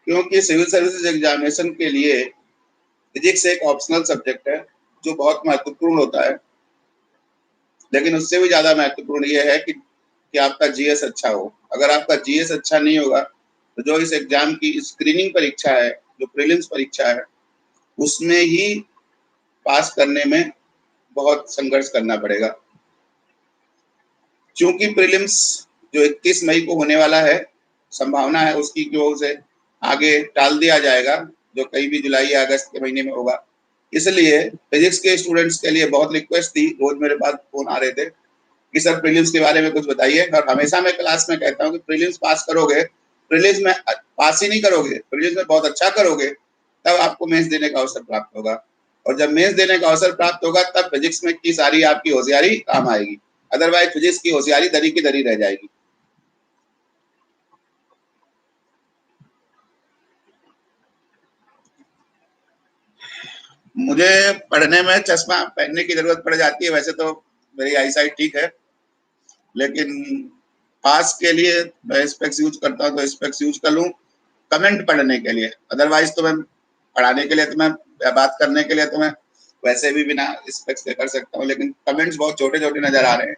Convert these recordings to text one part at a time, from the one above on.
क्योंकि civil services examination के लिए फिजिक्स एक ऑप्शनल सब्जेक्ट है जो बहुत महत्वपूर्ण होता है, लेकिन उससे भी ज्यादा महत्वपूर्ण यह है कि आपका जीएस अच्छा हो। अगर आपका जीएस अच्छा नहीं होगा तो जो इस एग्जाम की स्क्रीनिंग परीक्षा है, जो प्रीलिम्स परीक्षा है, उसमें ही पास करने में बहुत संघर्ष करना पड़ेगा। क्योंकि प्रीलिम्स जो 31 मई को होने वाला है, संभावना है उसकी कि उसे आगे टाल दिया जाएगा, जो कहीं भी जुलाई या अगस्त के महीने में होगा। इसलिए फिजिक्स के स्टूडेंट्स के लिए बहुत रिक्वेस्ट थी, रोज मेरे पास फोन आ रहे थे कि सर प्रीलिम्स के बारे में कुछ बताइए। और हमेशा मैं क्लास में कहता हूँ कि प्रीलिम्स पास करोगे, प्रीलिम्स में पास ही नहीं करोगे, प्रीलिम्स में बहुत अच्छा करोगे, तब आपको मेंस देने का अवसर प्राप्त होगा। और जब मेंस देने का अवसर प्राप्त होगा तब फिजिक्स में की सारी आपकी होशियारी काम आएगी, अदरवाइज फिजिक्स की होशियारी दरी की दरी रह जाएगी। मुझे पढ़ने में चश्मा पहनने की जरूरत पड़ जाती है, वैसे तो मेरी आई साइट ठीक है, लेकिन पास के लिए मैं स्पेक्स यूज करता हूँ, तो स्पेक्स यूज कर लूँ कमेंट पढ़ने के लिए। अदरवाइज तो मैं पढ़ाने के लिए तो मैं बात करने के लिए तो मैं वैसे भी बिना स्पेक्स के कर सकता हूँ, लेकिन कमेंट्स बहुत छोटे छोटे नजर आ रहे हैं,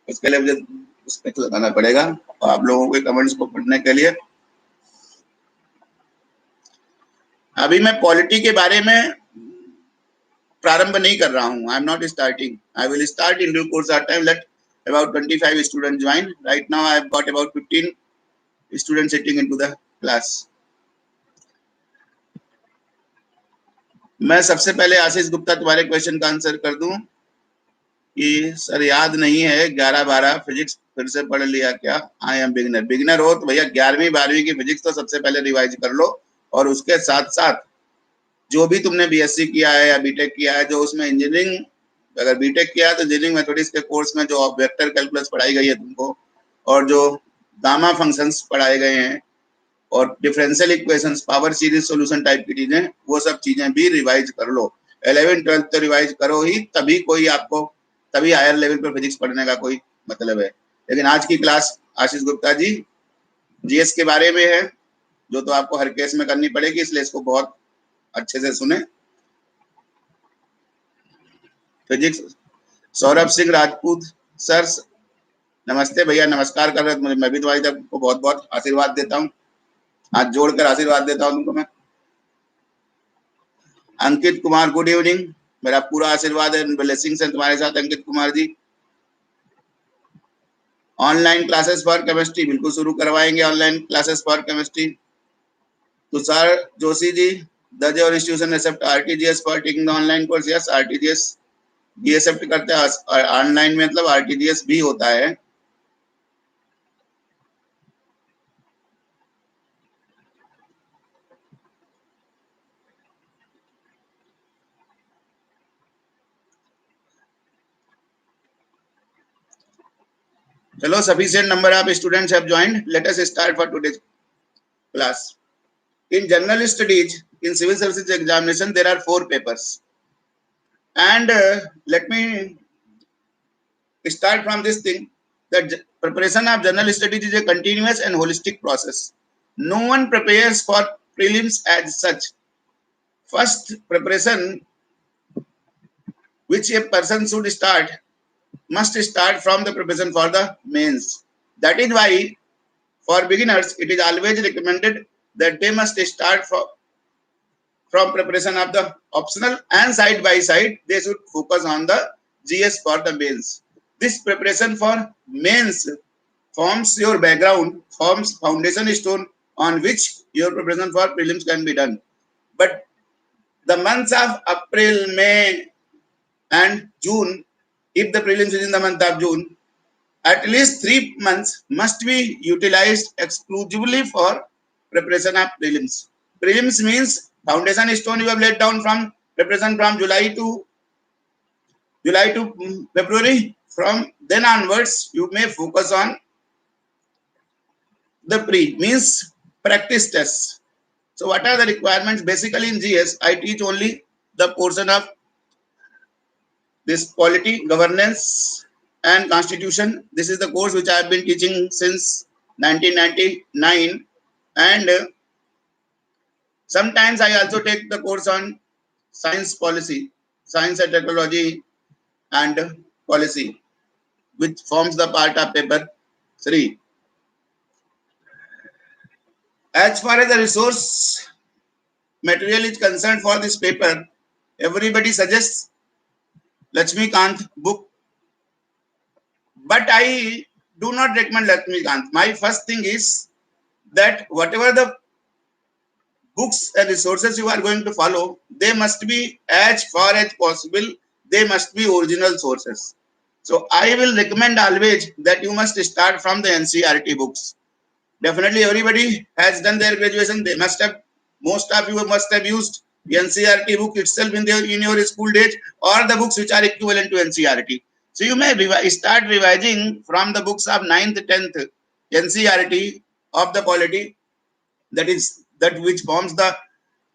उसके लिए मुझे स्पेक्स लगाना पड़ेगा और आप लोगों के कमेंट्स को पढ़ने के लिए। अभी मैं पॉलिटी के बारे में प्रारंभ नहीं कर रहा हूँ। I am not starting, I will start in due course of time. Let about 25 students join. Right now I have got about 15 students sitting into the class. मैं सबसे पहले आशीष गुप्ता तुम्हारे क्वेश्चन का आंसर कर दूं कि सर याद नहीं है 11-12 फिजिक्स फिर से पढ़ लिया क्या? I am beginner. बिगिनर हो तो भैया 11वीं 12वीं की फिजिक्स तो सबसे पहले रिवाइज कर लो, और उसके साथ साथ जो भी तुमने बीएससी किया है या बीटेक किया है, जो उसमें इंजीनियरिंग, अगर बीटेक किया है तो इंजीनियरिंग मैथमेटिक्स के कोर्स में जो वेक्टर कैलकुलस पढ़ाई गई है तुमको, और जो गामा फंक्शंस पढ़ाए गए हैं, और differential equations, power series solution type की चीजें, वो सब चीजें भी रिवाइज कर लो। 11th 12th तो रिवाइज करो ही, तभी कोई आपको, तभी हायर लेवल पर फिजिक्स पढ़ने का कोई मतलब है। लेकिन आज की क्लास आशीष गुप्ता जी जीएस के बारे में है, जो तो आपको हर केस में करनी पड़ेगी, इसलिए इसको बहुत अच्छे से सुने। फिजिक्स सौरभ सिंह राजपूत सर, नमस्ते भैया, नमस्कार कर रहे थे। मैं भी तुम्हारी तरफ को बहुत बहुत आशीर्वाद देता हूँ, हाथ जोड़कर आशीर्वाद देता हूँ तुमको मैं। अंकित कुमार गुड इवनिंग, मेरा पूरा आशीर्वाद है, ब्लेसिंग्स है तुम्हारे साथ Ankit Kumar ji. Online classes for chemistry बिल्कुल शुरू करवाएंगे, online classes for chemistry. Tushar Joshi ji, does your institution accept RTGS for taking the online course? Yes, RTGS भी एक्सेप्ट करते हैं ऑनलाइन में, मतलब RTGS भी होता है। चलो, sufficient number of students have joined. Let us start for today's class. In general studies, in civil services examination, there are 4 papers. And let me start from this thing, that preparation of general studies is a continuous and holistic process. No one prepares for prelims as such. First preparation which a person should start must start from the preparation for the mains. That is why for beginners it is always recommended that they must start from preparation of the optional, and side by side they should focus on the GS for the mains. This preparation for mains forms your background, forms foundation stone on which your preparation for prelims can be done. But the months of April, May and June, if the prelims is in the month of June, at least 3 months must be utilized exclusively for preparation of prelims. Prelims means foundation stone you have laid down from preparation from July to February. From then onwards, you may focus on the pre, means practice tests. So what are the requirements? Basically in GS, I teach only the portion of this polity, governance and constitution. This is the course which I have been teaching since 1999, and Sometimes I also take the course on science policy, science and technology and policy, which forms the part of paper 3. As far as the resource material is concerned for this paper, everybody suggests Lakshmikant book, but I do not recommend Lakshmikant. My first thing is that whatever the books and resources you are going to follow, they must be as far as possible, they must be original sources. So I will recommend always that you must start from the NCERT books. Definitely everybody has done their graduation. They must have, most of you must have used NCERT book itself in your school days, or the books which are equivalent to NCERT. So you may start revising from the books of 9th, 10th NCERT of the polity, that is that which forms the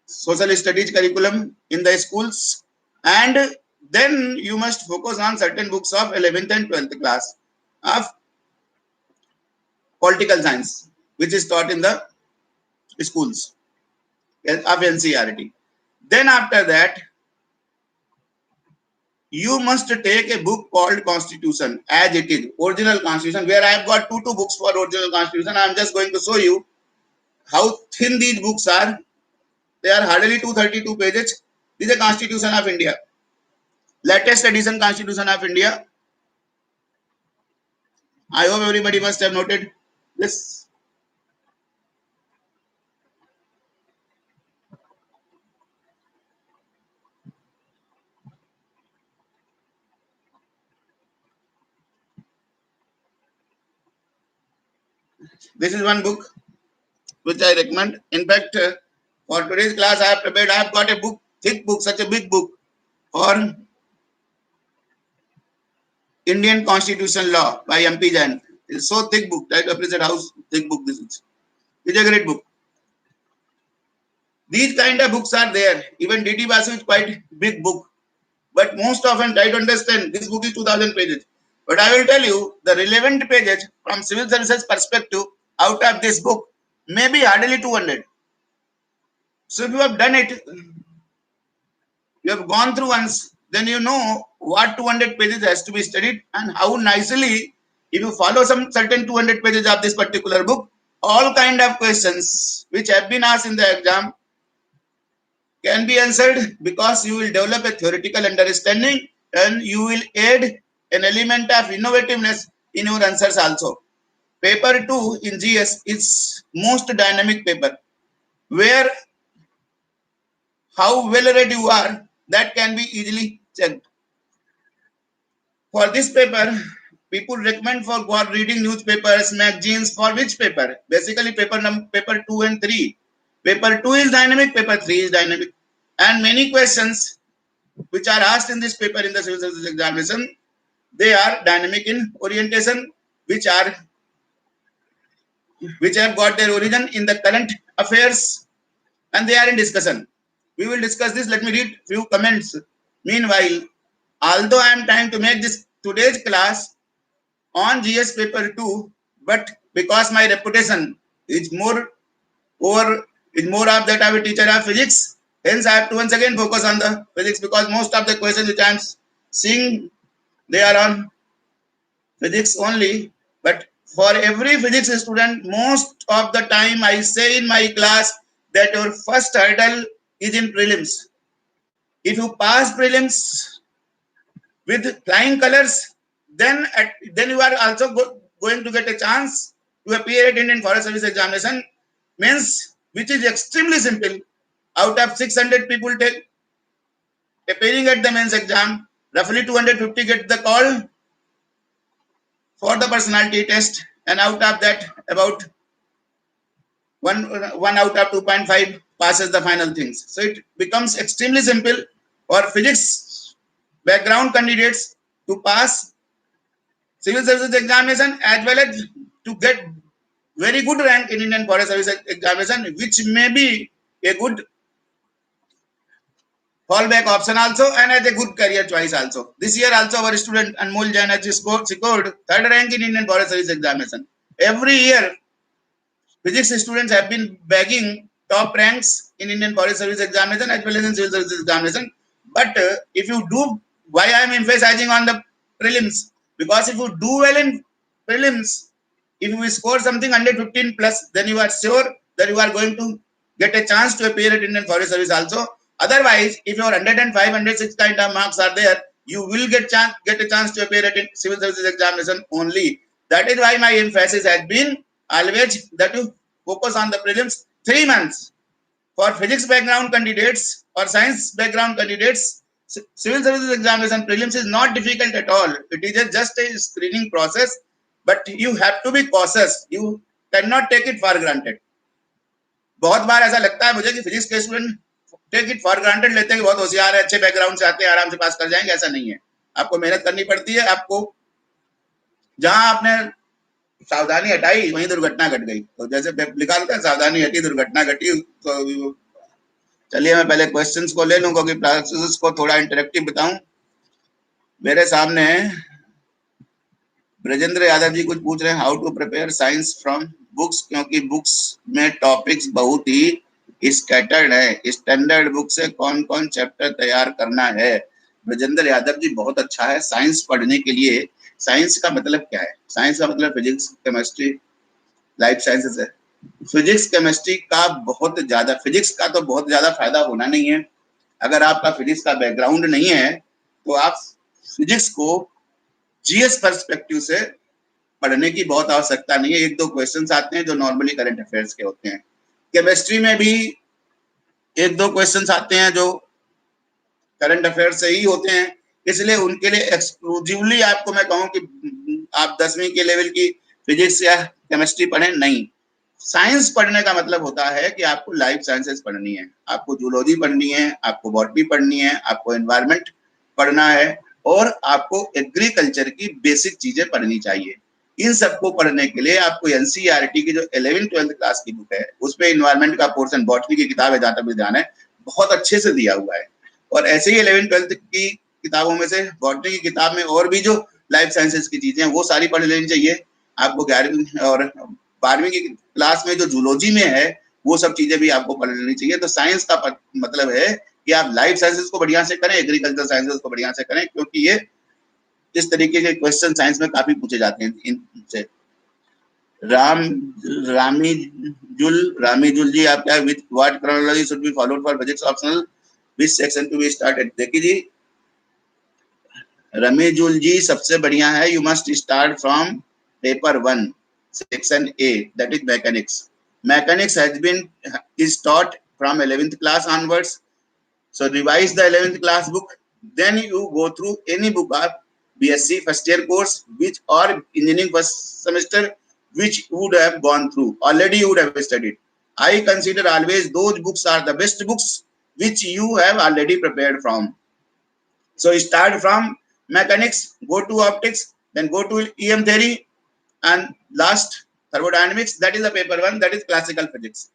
social studies curriculum in the schools, and then you must focus on certain books of 11th and 12th class of political science, which is taught in the schools of NCERT. Then after that, you must take a book called Constitution as it is, original Constitution, where I have got two books for original Constitution. I am just going to show you how thin these books are. They are hardly 232 pages. This is a Constitution of India, latest edition Constitution of India. I hope everybody must have noted this. This is one book which I recommend. In fact, for today's class, I have prepared. I have got a book, thick book, such a big book for Indian Constitution Law by MP Jain. It's so thick book. I appreciate how thick book this is. It's a great book. These kind of books are there. Even D.T. Basu is quite big book. But most often try to understand, this book is 2000 pages. But I will tell you, the relevant pages from civil services perspective out of this book may be hardly 200. So if you have done it, you have gone through once, then you know what 200 pages has to be studied and how nicely, if you follow some certain 200 pages of this particular book, all kind of questions which have been asked in the exam can be answered, because you will develop a theoretical understanding and you will add an element of innovativeness in your answers also. Paper 2 in GS is most dynamic paper, where how well read you are, that can be easily checked. For this paper, people recommend for reading newspapers, magazines. For which paper? Basically paper 2 and 3. Paper 2 is dynamic, paper 3 is dynamic. And many questions which are asked in this paper in the civil service examination, they are dynamic in orientation, which have got their origin in the current affairs, and they are in discussion. We will discuss this. Let me read few comments. Meanwhile, although I am trying to make this today's class on GS paper 2, but because my reputation is more of that of a teacher of physics, hence I have to once again focus on the physics, because most of the questions which I am seeing, they are on physics only. But for every physics student, most of the time I say in my class that your first hurdle is in prelims. If you pass prelims with flying colors, then you are also going to get a chance to appear at Indian Forest Service examination, means which is extremely simple. Out of 600 people appearing at the mains exam, roughly 250 get the call for the personality test, and out of that, about one out of 2.5 passes the final things. So it becomes extremely simple for physics background candidates to pass civil services examination, as well as to get very good rank in Indian Forest Service examination, which may be a good fallback option also, and as a good career choice also. This year also our student Anmol Jain has scored third rank in Indian Forest Service examination. Every year physics students have been begging top ranks in Indian Forest Service examination as well as in civil service examination. But if you do, why I am emphasizing on the prelims? Because if you do well in prelims, if you score something 115 plus, then you are sure that you are going to get a chance to appear at Indian Forest Service also. Otherwise, if your 105, 106 kind of marks are there, you will get a chance to appear at civil services examination only. That is why my emphasis has been always that you focus on the prelims 3 months. For physics background candidates or science background candidates, civil services examination prelims is not difficult at all. It is just a screening process, but you have to be cautious. You cannot take it for granted. बहुत बार ऐसा लगता है मुझे कि physics के student take it for granted लेते हैं कि बहुत होशियार है, अच्छे बैकग्राउंड से आते हैं, आराम से पास कर जाएंगे। ऐसा नहीं है, आपको मेहनत करनी पड़ती है। आपको जहां आपने सावधानी हटाई वहीं दुर्घटना घट गई। तो जैसे लिखा होता है सावधानी हटी दुर्घटना घटी। तो चलिए मैं पहले क्वेश्चंस को ले लूं क्योंकि प्रोसेस को थोड़ा इंटरेक्टिव बताऊं। मेरे सामने ब्रजेंद्र यादव जी कुछ पूछ रहे हैं, how to prepare science from books, क्योंकि बुक्स में टॉपिक्स बहुत ही स्कैटर्ड है। स्टैंडर्ड बुक से कौन कौन चैप्टर तैयार करना है? ब्रजेंद्र यादव जी बहुत अच्छा है साइंस पढ़ने के लिए। साइंस का मतलब क्या है? साइंस का मतलब फिजिक्स, केमिस्ट्री, लाइफ साइंसेस है। फिजिक्स केमिस्ट्री का बहुत ज्यादा, फिजिक्स का तो बहुत ज्यादा फायदा होना नहीं है। अगर आपका फिजिक्स का बैकग्राउंड नहीं है तो आप फिजिक्स को जीएस पर्सपेक्टिव से पढ़ने की बहुत आवश्यकता नहीं है। एक दो क्वेश्चंस आते हैं जो नॉर्मली करंट अफेयर्स के होते हैं। केमिस्ट्री में भी एक दो क्वेश्चंस आते हैं जो करंट अफेयर्स से ही होते हैं, इसलिए उनके लिए एक्सक्लूसिवली आपको मैं कहूं कि आप 10वीं के लेवल की फिजिक्स या केमिस्ट्री पढ़ें, नहीं। साइंस पढ़ने का मतलब होता है कि आपको लाइफ साइंसेस पढ़नी है, आपको जूलॉजी पढ़नी है, आपको बॉटनी पढ़नी है, आपको एनवायरमेंट पढ़ना है और आपको एग्रीकल्चर की बेसिक चीजें पढ़नी चाहिए। इन सबको पढ़ने के लिए आपको एनसीईआरटी की जो 11th 12th क्लास की बुक है उसमें एनवायरमेंट का पोर्शन, बॉटनी की किताब है जहां तक मुझे ध्यान है, बहुत अच्छे से दिया हुआ है। और ऐसे ही 11th 12th की किताबों में से बॉटनी की किताब में और भी जो लाइफ साइंसेस की चीजें हैं वो सारी पढ़ लेनी चाहिए। आपको 11वीं और 12वीं की क्लास में जो जूलॉजी में है वो सब चीजें भी आपको पढ़ लेनी चाहिए। तो साइंस का मतलब है कि आप लाइफ साइंसेस को बढ़िया से करें, एग्रीकल्चर साइंसेस को बढ़िया से करें, क्योंकि ये इस तरीके के क्वेश्चन साइंस में काफी पूछे जाते हैं इनसे। रामीजुल जी आप क्या, with what chronology should be followed for physics optional, which section to be started? देखिए जी रमीजुल जी, सबसे बढ़िया है you must start from paper 1 section A, that is mechanics. Mechanics has been is taught from 11th class onwards, so revise the 11th class book, then you go through any book of BSc first year course which or engineering first semester which you would have gone through already, you would have studied. I consider always those books are the best books which you have already prepared from. So start from mechanics, go to optics, then go to EM theory, and last thermodynamics. That is the paper 1, that is classical physics.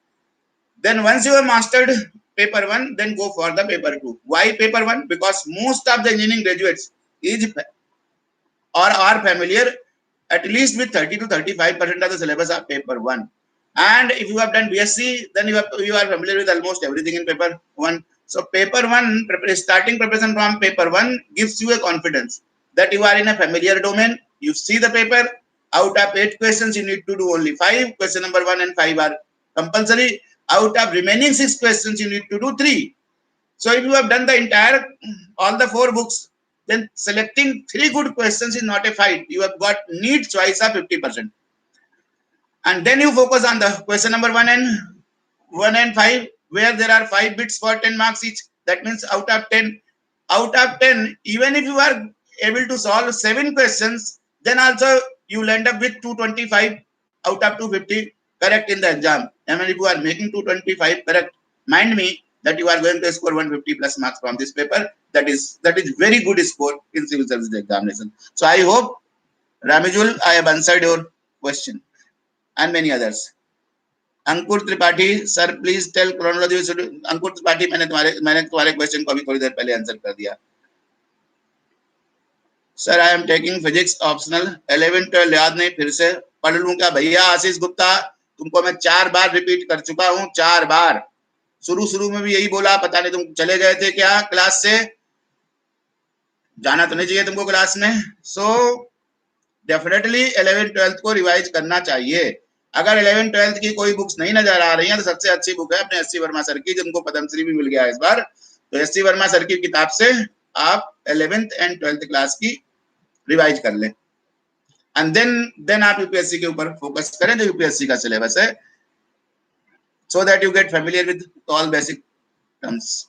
Then once you have mastered paper 1, then go for the paper 2. Why paper 1? Because most of the engineering graduates is or are familiar at least with 30 to 35% of the syllabus of paper 1. And if you have done BSc, then you are familiar with almost everything in paper 1. So paper 1, starting preparation from paper 1 gives you a confidence that you are in a familiar domain. You see the paper, out of 8 questions you need to do only 5. Question number 1 and 5 are compulsory. Out of remaining 6 questions you need to do 3. So if you have done the entire, all the 4 books, then selecting 3 good questions is not a fight. You have got need choice of 50%. And then you focus on the question number 1 and 5, where there are 5 bits for 10 marks each. That means out of 10, even if you are able to solve 7 questions, then also you will end up with 225 out of 250 correct in the exam. I mean, if you are making 225 correct, mind me that you are going to score 150 plus marks from this paper. That is very good score in civil service examination. So I hope, Ramijul, I have answered your question and many others. Ankur Tripathi sir please tell chronology. Ankur Tripathi, मैंने तुम्हारे question को अभी थोड़ी देर पहले answer कर दिया। Sir I am taking physics optional, 11 12 याद नहीं, फिर से पढ़ लूं क्या? भैया आशीष गुप्ता, तुमको मैं 4 बार रिपीट कर चुका हूं, 4 बार। शुरू में भी यही बोला, पता नहीं तुम चले गए थे क्या क्लास से, जाना तो नहीं चाहिए तुमको क्लास में। सो डेफिनेटली 11th-12th को रिवाइज करना चाहिए। अगर 11th-12th की कोई बुक्स नहीं नजर आ रही हैं तो सबसे अच्छी बुक है अपने एससी वर्मा सर की, जिनको पद्मश्री भी मिल गया इस बार। तो एससी वर्मा सर की किताब से आप 11th एंड 12th क्लास की रिवाइज कर लें, एंड देन आप यूपीएससी के ऊपर फोकस करें जो यूपीएससी का सिलेबस है, so that you get familiar with all basic terms.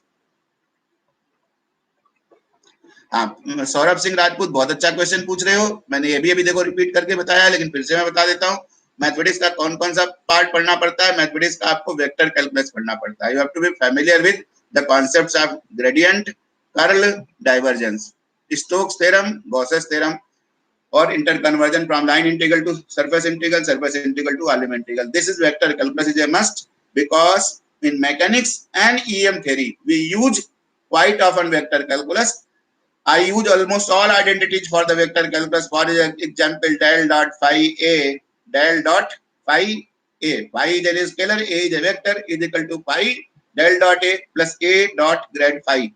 हाँ, सौरभ सिंह राजपूत बहुत अच्छा क्वेश्चन पूछ रहे हो। मैंने ये भी अभी देखो रिपीट करके बताया, लेकिन फिर से मैं बता देता हूँ। मैथमेटिक्स का कौन कौन सा पार्ट पढ़ना पड़ता है? मैथमेटिक्स का आपको वेक्टर कैलकुलस पढ़ना पड़ता है। You have to be familiar with the concepts of gradient, curl, divergence, Stokes theorem, Gauss's theorem, और interconversion from line integral to surface integral to volume integral. This is vector calculus is a must, because in mechanics and EM theory we use quite often vector calculus. I use almost all identities for the vector calculus. For example, del dot phi a, del dot phi a. Phi is a scalar, a is a vector, is equal to phi del dot a plus a dot grad phi.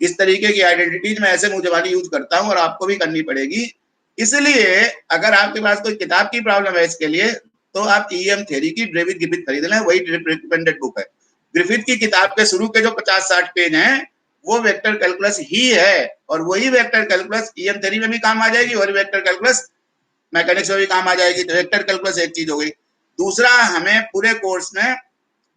इस तरीके की identities मैं ऐसे मुंह जबानी use करता हूं, और आपको भी करनी पड़ेगी। इसलिए अगर आपके पास कोई किताब की प्रॉब्लम है इसके लिए, तो आप ईएम थ्योरी की डेविड ग्रिफिथ खरीद लें, वही रिकमेंडेड बुक है। ग्रिफिथ की किताब के शुरू के जो 50-60 पेज हैं वो वेक्टर कैलकुलस ही है, और वही वेक्टर कैलकुलस ईएम थ्योरी में भी काम आ जाएगी, और वेक्टर कैलकुलस मैकेनिक्स में भी काम आ जाएगी। तो वेक्टर कैलकुलस एक चीज हो गई। दूसरा, हमें पूरे कोर्स में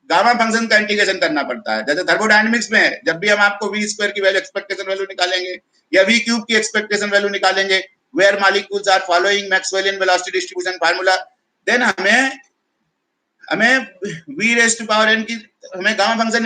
गामा फंक्शन का इंटीग्रेशन करना पड़ता है। जैसे थर्मोडायनेमिक्स में जब भी हम आपको वी स्क्वायर की वैल्यू, एक्सपेक्टेशन वैल्यू निकालेंगे, या वी क्यूब की एक्सपेक्टेशन वैल्यू निकालेंगे, where molecules are following Maxwellian velocity distribution formula, then हमें V raise to power n की हमें गामा फंक्शन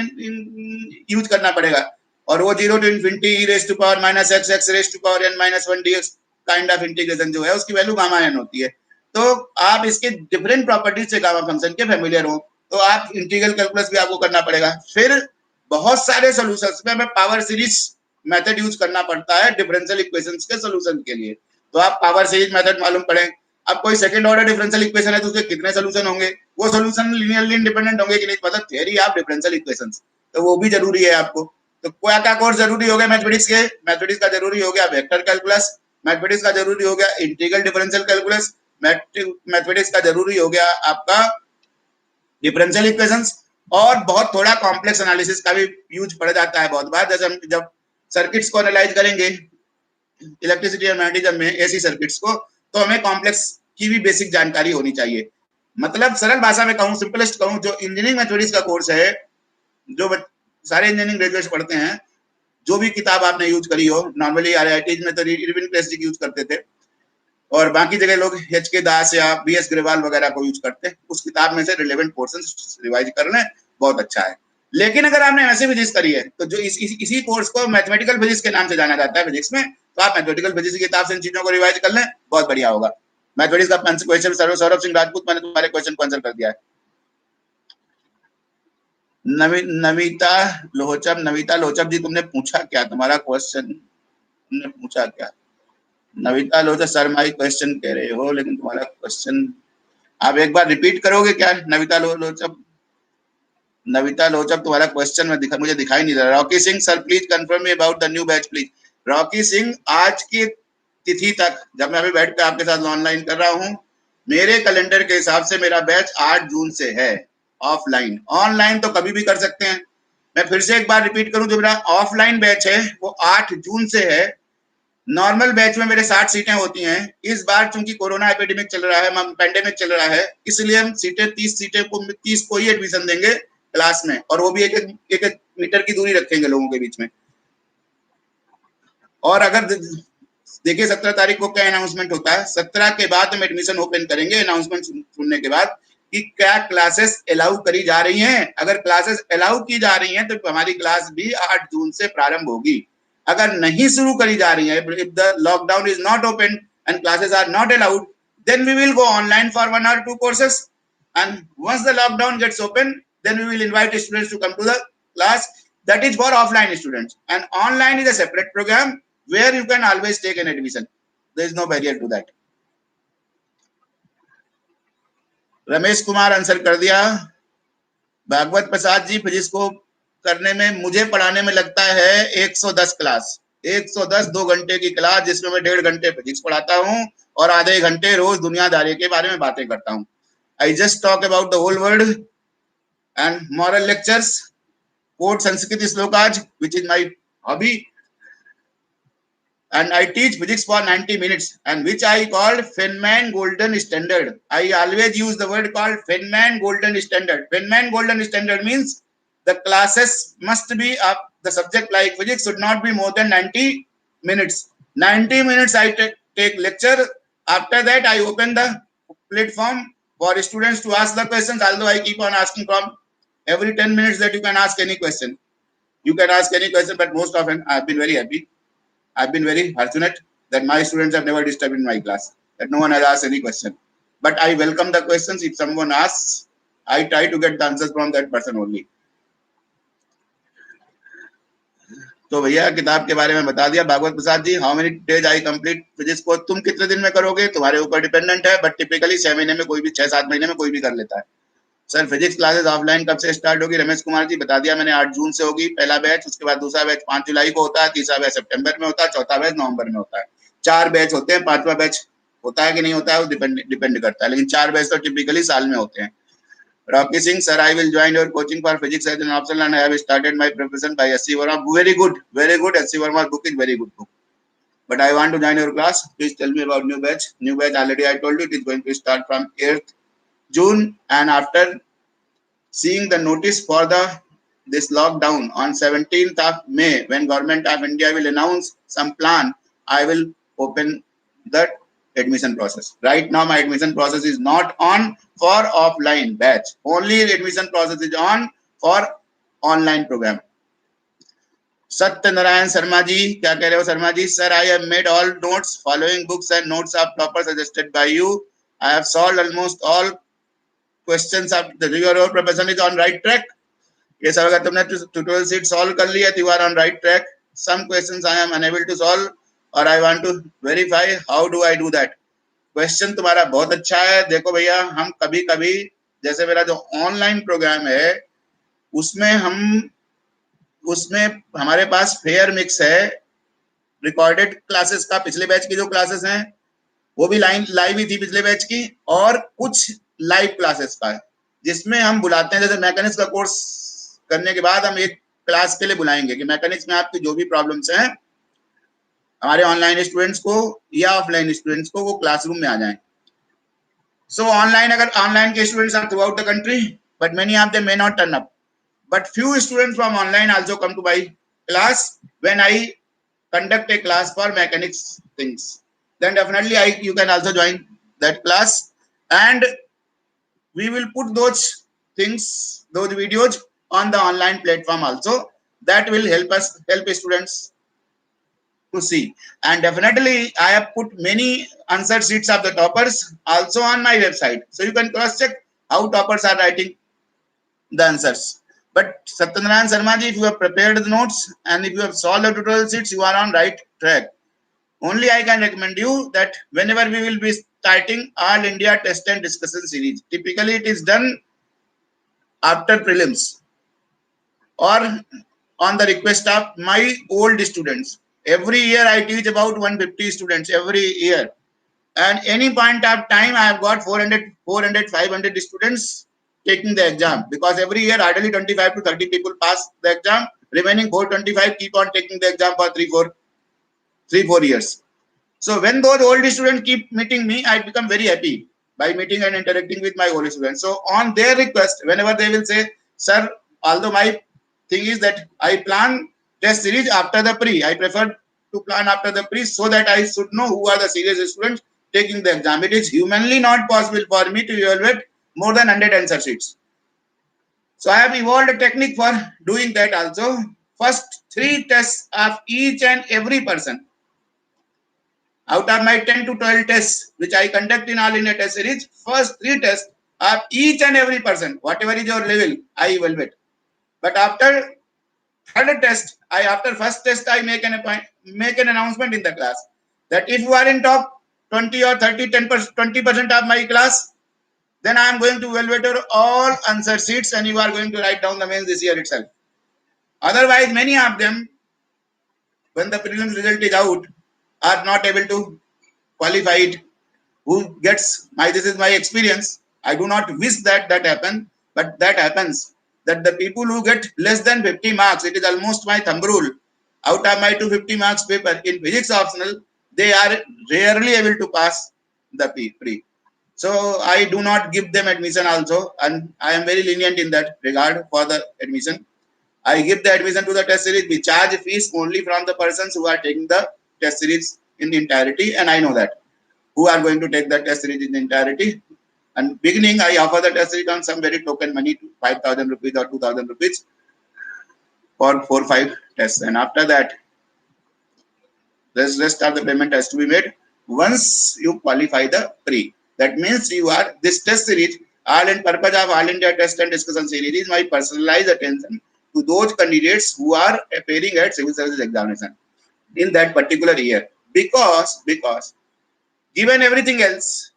यूज करना पड़ेगा, और वो 0 to infinity e raise to power minus x, x raise to power n minus 1 dx kind of integration जो है उसकी वैल्यू गामा n होती है। तो आप इसके डिफरेंट प्रॉपर्टीज से गामा फंक्शन के फेमिलियर हो, तो आप इंटीग्रल कैलकुलस भी आपको करना पड़ेगा। फिर बहुत सारे सॉल्यूशंस में हमें पावर सीरीज मेथड यूज करना पड़ता है डिफरेंशियल इक्वेशंस के सॉल्यूशन के लिए, तो आप पावर सीरीज मेथड मालूम पड़े। अब कोई सेकंड ऑर्डर डिफरेंशियल इक्वेशन है तो उसके कितने सॉल्यूशन होंगे, वो सॉल्यूशन लिनियरली इंडिपेंडेंट होंगे कि नहीं, मतलब थ्योरी ऑफ डिफरेंशियल इक्वेशंस, तो वो भी जरूरी है आपको। तो क्या क्या कोर्स जरूरी हो गया मैथमेटिक्स के? मैथमेटिक्स का जरूरी हो गया वेक्टर कैलकुलस, मैथमेटिक्स का जरूरी हो गया इंटीग्रल डिफरेंशियल कैलकुलस, मैथमेटिक्स का जरूरी हो गया आपका डिफरेंशियल इक्वेशंस, और बहुत थोड़ा कॉम्प्लेक्स एनालिसिस का भी यूज पड़ जाता है बहुत बार। जैसे हम जब सर्किट्स को एनालाइज करेंगे इलेक्ट्रिसिटी और मैग्नेटिज्म में एसी सर्किट्स को, तो हमें कॉम्प्लेक्स की भी बेसिक जानकारी होनी चाहिए। मतलब सरल भाषा में कहूं, सिंपलेस्ट कहूं, जो इंजीनियरिंग मैथमेटिक्स का कोर्स है, जो सारे इंजीनियरिंग ग्रेजुएट्स पढ़ते हैं, जो भी किताब आपने यूज करी हो, नॉर्मली आईआईटीज में तो इरविन प्रेस जी यूज करते थे, और बाकी जगह लोग एच के दास या बी एस ग्रेवाल वगैरह को यूज करते हैं, उस किताब में से रिलेवेंट पोर्शन रिवाइज कर लें, बहुत अच्छा है। लेकिन अगर आपने ऐसे फिजिक्स करी है, तो जो इसी कोर्स को मैथमेटिकल फिजिक्स के नाम से जाना जाता है फिजिक्स में, तो आप मैथमेटिकल फिजिक्स की किताब से इन चीजों को रिवाइज कर लें, बहुत बढ़िया होगा। मैथमेटिक्स का क्वेश्चन सौरभ सिंह राजपूत, मैंने तुम्हारे क्वेश्चन को आंसर कर दिया है। नविता लोचब जी, तुमने पूछा क्या? तुम्हारा क्वेश्चन तुमने पूछा क्या? Navita Lochab sir my question कह रहे हो, लेकिन तुम्हारा क्वेश्चन आप एक बार रिपीट करोगे क्या? नविता लोचब तुम्हारा क्वेश्चन में मुझे दिखाई नहीं रहा। Rocky Singh sir please confirm me about the new batch please. Rocky Singh, आज की तिथि तक, जब मैं अभी बैठ कर आपके साथ ऑनलाइन कर रहा हूँ, मेरे कैलेंडर के हिसाब से मेरा बैच 8 जून से है ऑफलाइन। ऑनलाइन तो कभी भी कर सकते हैं। मैं फिर से एक बार रिपीट करूं, जो मेरा ऑफलाइन बैच है वो 8 जून से है। नॉर्मल बैच में मेरे 60 सीटें होती हैं। इस बार चूंकि कोरोना एपिडेमिक चल रहा है, पेंडेमिक चल रहा है, इसलिए हम 30 सीटें को 30 को ही एडमिशन देंगे क्लास में, और वो भी एक मीटर की दूरी रखेंगे लोगों के बीच में। और अगर देखिए 17 तारीख को क्या अनाउंसमेंट होता है, 17 के बाद हम एडमिशन ओपन करेंगे अनाउंसमेंट सुनने के बाद कि क्या क्लासेस अलाउ करी जा रही हैं। अगर क्लासेस अलाउ की जा रही हैं तो हमारी क्लास भी 8 जून से प्रारंभ होगी। अगर नहीं शुरू करी जा रही है, if the lockdown is not open and classes are not allowed, then we will go online for 1 or 2 courses, and once the lockdown gets open, then we will invite students to come to the class. That is for offline students, and online is a separate program where you can always take an admission. There is no barrier to that. Ramesh Kumar answer कर दिया। भागवत प्रसाद जी, physics को करने में मुझे पढ़ाने में लगता है 110 क्लास, 110 2 घंटे की क्लास, जिसमें मैं 1.5 घंटे फिजिक्स पढ़ाता हूँ और आधे घंटे रोज दुनियादारी के बारे में बातें करता हूँ। I just talk about the whole world and moral lectures, quote Sanskrit slokas, which is my hobby, and I teach physics for 90 minutes, and which I call Feynman Golden Standard. I always use the word called Feynman Golden Standard. Feynman Golden Standard means the classes must be up. The subject like physics should not be more than 90 minutes. 90 minutes I take lecture. After that, I open the platform for students to ask the questions. Although I keep on asking from every 10 minutes that you can ask any question. You can ask any question, but most often I've been very happy. I've been very fortunate that my students have never disturbed in my class, that no one has asked any question. But I welcome the questions. If someone asks, I try to get the answers from that person only. तो भैया किताब के बारे में बता दिया Bhagwat Prasad ji. How many days I complete physics को, तुम कितने दिन में करोगे तुम्हारे ऊपर डिपेंडेंट है, बट टिपिकली 6 महीने में कोई भी, 6-7 महीने में कोई भी कर लेता है। सर फिजिक्स क्लासेस ऑफलाइन कब से स्टार्ट होगी? रमेश कुमार जी बता दिया मैंने, 8 जून से होगी पहला बैच, उसके बाद दूसरा बैच 5 जुलाई को होता है, तीसरा बैच सितंबर में होता है, चौथा बैच नवंबर में होता है। 4 बैच होते हैं, 5वां बैच होता है कि नहीं होता है वो डिपेंड करता है, लेकिन 4 बैच तो टिपिकली साल में होते हैं। Rocky Singh, sir, I will join your coaching for physics as an option and I have started my preparation by S.C. Verma. Very good, very good. S.C. Verma's book is very good book. But I want to join your class. Please tell me about new batch. New batch already I told you it is going to start from 8th June, and after seeing the notice for this lockdown on 17th of May, when Government of India will announce some plan, I will open that admission process. Right now, my admission process is not on for offline batch. Only admission process is on for online program. Satya Narayan Sharma ji, क्या कह रहे हो Sharma ji? Sir, I have made all notes, following books and notes of topper suggested by you. I have solved almost all questions of your profession is on right track. ये सब अगर तुमने tutorial sheet solve कर लिया तो you are on right track. Some questions I am unable to solve और I want to verify how do I do that. Question तुम्हारा बहुत अच्छा है. देखो भैया, हम कभी कभी, जैसे मेरा जो ऑनलाइन प्रोग्राम है उसमें हमारे पास फेयर मिक्स है. रिकॉर्डेड क्लासेस का, पिछले बैच की जो क्लासेस हैं वो भी लाइव ही थी पिछले बैच की, और कुछ लाइव क्लासेस का है जिसमें हम बुलाते हैं. जैसे मैकेनिक्स का कोर्स करने के बाद हम एक क्लास के लिए बुलाएंगे कि मैकेनिक्स में आपकी जो भी प्रॉब्लम्स हैं हमारे ऑनलाइन स्टूडेंट्स को या ऑफलाइन स्टूडेंट्स को, वो क्लासरूम में आ जाएं. सो ऑनलाइन, अगर ऑनलाइन के students are throughout the country, but many of them may not turn up, but few students from online also come to my class when I conduct a class for mechanics things. Then definitely you can also join that class, and we will put those things, those videos on the online platform also. That will help students to see. And definitely I have put many answer sheets of the toppers also on my website, so you can cross check how toppers are writing the answers. But Satyanarayan Sharma ji, if you have prepared the notes and if you have solved the tutorial sheets, you are on right track. Only I can recommend you that whenever we will be starting All India Test and Discussion Series, typically it is done after prelims or on the request of my old students. Every year I teach about 150 students every year, and any point of time I have got 400, 500 students taking the exam, because every year ideally 25 to 30 people pass the exam. Remaining 425 keep on taking the exam for 3-4 years. So when those old students keep meeting me, I become very happy by meeting and interacting with my old students. So on their request, whenever they will say, sir, although my thing is that I plan test series after the pre, I prefer to plan after the pre so that I should know who are the serious students taking the exam. It is humanly not possible for me to evaluate more than 100 answer sheets. So I have evolved a technique for doing that also. First 3 tests of each and every person. Out of my 10 to 12 tests which I conduct in All India Test Series, first 3 tests of each and every person, whatever is your level, I evaluate. But after third test, after first test, I make an announcement in the class that if you are in top 20 or 30, 10%, 20% of my class, then I am going to evaluate your all answer sheets and you are going to write down the mains this year itself. Otherwise, many of them, when the prelims result is out, are not able to qualify it. Who gets this is my experience. I do not wish that happen, but that happens. That the people who get less than 50 marks, it is almost my thumb rule. Out of my 250 marks paper in physics optional, they are rarely able to pass the pre. So I do not give them admission also, and I am very lenient in that regard for the admission. I give the admission to the test series. We charge fees only from the persons who are taking the test series in the entirety, and I know that who are going to take the test series in the entirety. And beginning, I offer the test series on some very token money, 5,000 rupees or 2,000 rupees for 4-5 tests. And after that, the rest of the payment has to be made once you qualify the pre. That means you are this test series, all in purpose of All India Test and Discussion Series is my personalized attention to those candidates who are appearing at civil service examination in that particular year. Because given everything else,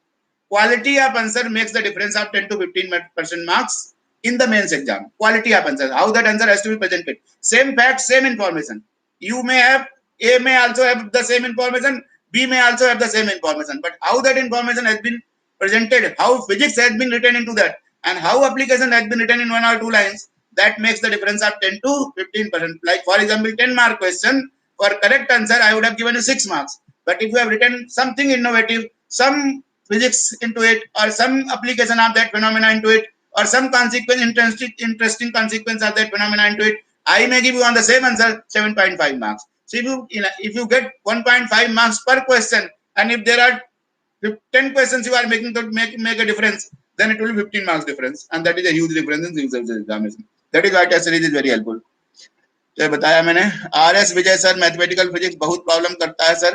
quality of answer makes the difference of 10 to 15% marks in the mains exam. Quality of answer, how that answer has to be presented. Same fact, same information. You may have, A may also have the same information, B may also have the same information. But how that information has been presented, how physics has been written into that, and how application has been written in 1 or 2 lines, that makes the difference of 10 to 15%. Like for example, 10 mark question, for correct answer, I would have given you 6 marks. But if you have written something innovative, some physics into it, or some application of that phenomena into it, or some consequence, interesting consequence of that phenomena into it, I may give you on the same answer 7.5 marks. So if you get 1.5 marks per question, and if there are 10 questions you are making to make a difference, then it will be 15 marks difference, and that is a huge difference in civil service examination. That is why test series is very helpful. तो बताया मैंने RS विजय sir mathematical physics बहुत problem करता है sir,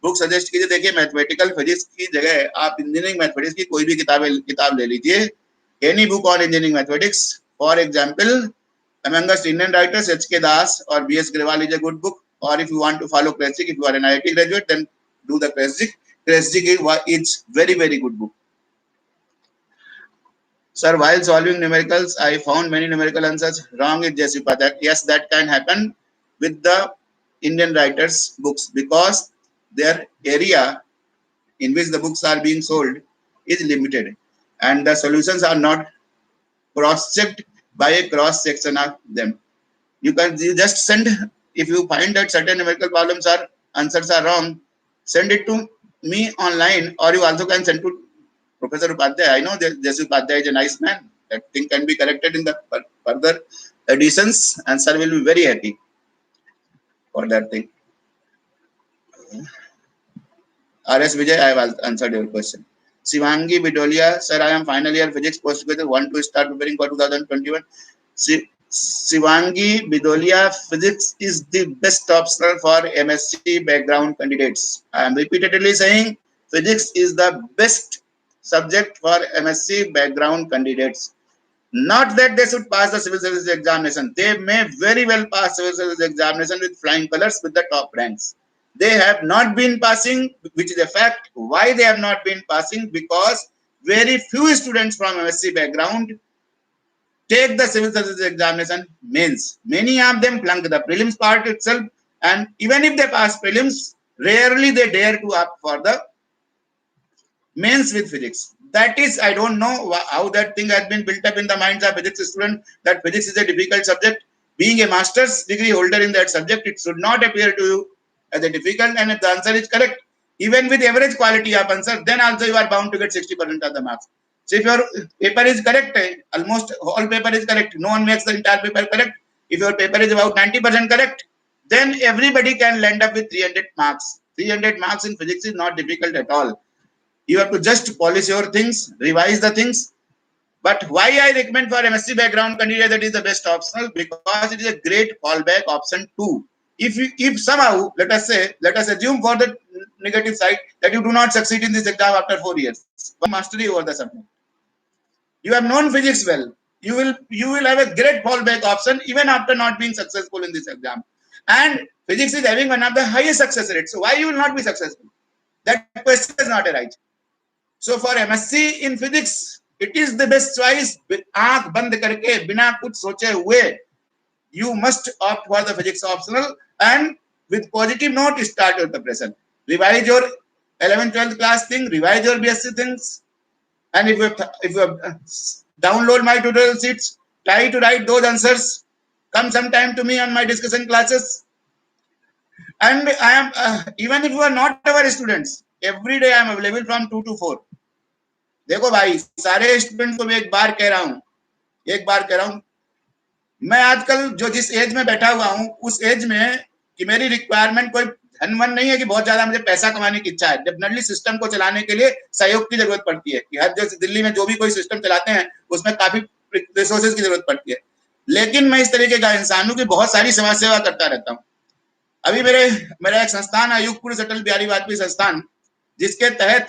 book suggest कीजिए. देखिए mathematical physics की जगह आप इंजीनियरिंग मैथमेटिक्स की कोई भी किताब ले लीजिए. Any book on engineering mathematics. For example amongst Indian writers, H.K. Das or B.S. Grewal is a good book. Or if you want to follow Kreshik, if you are an IIT graduate, then do the Kreshik. Kreshik is very, very good book. Sir, while solving numericals, I found many numerical answers wrong with J.C. Pathak. Yes, that can happen with the Indian writers' books because their area in which the books are being sold is limited and the solutions are not cross-checked by a cross-section of them. You just send, if you find that certain numerical problems are answers are wrong, send it to me online, or you also can send to Professor Upadhyay. I know that J.C. Upadhyay is a nice man. That thing can be corrected in the further editions, and sir will be very happy for that thing. R.S. Vijay, I have answered your question. Shivangi Bidolia, sir, I am final year physics postgraduate, want to start preparing for 2021. Shivangi Bidolia, physics is the best option for MSc background candidates. I am repeatedly saying physics is the best subject for MSc background candidates. Not that they should pass the civil service examination. They may very well pass civil service examination with flying colors with the top ranks. They have not been passing, which is a fact. Why they have not been passing? Because very few students from MSc background take the civil service examination mains. Many of them flunk the prelims part itself, and even if they pass prelims, rarely they dare to opt for the mains with physics. That is, I don't know how that thing has been built up in the minds of physics students, that physics is a difficult subject. Being a master's degree holder in that subject, it should not appear to you as a difficult, and if the answer is correct, even with average quality of answer, then also you are bound to get 60% of the marks. So if your paper is correct, almost all paper is correct, no one makes the entire paper correct. If your paper is about 90% correct, then everybody can land up with 300 marks. 300 marks in physics is not difficult at all. You have to just polish your things, revise the things. But why I recommend for MSc background candidate that is the best option? Because it is a great fallback option too. If somehow, let us assume for the negative side that you do not succeed in this exam after 4 years, mastery over the subject. You have known physics well. You will have a great fallback option even after not being successful in this exam. And physics is having one of the highest success rates. So why you will not be successful? That question is not right. So for MSc in physics, it is the best choice. आंख बंद करके बिना कुछ सोचे हुए you must opt for the physics optional and with positive note start your preparation. Revise your 11th 12th class thing, revise your BSc things, and if you download my tutorial sheets, try to write those answers. Come sometime to me on my discussion classes. And I am even if you are not our students, every day I am available from 2 to 4. देखो भाई, सारे student को मैं एक बार कह रहा हूँ, मैं आजकल जो जिस एज में बैठा हुआ हूँ उस एज में कि मेरी रिक्वायरमेंट कोई धनवन नहीं है कि बहुत ज्यादा मुझे पैसा कमाने की इच्छा है। डेफिनेटली सिस्टम को चलाने के लिए सहयोग की जरूरत पड़ती है कि हर जैसे दिल्ली में जो भी कोई सिस्टम चलाते हैं उसमें काफी रिसोर्सेज की जरूरत पड़ती है, लेकिन मैं इस तरीके का इंसान हूँ कि बहुत सारी समाज सेवा करता रहता हूँ। अभी मेरा एक संस्थान है युगपुर अटल बिहारी वाजपेयी संस्थान, जिसके तहत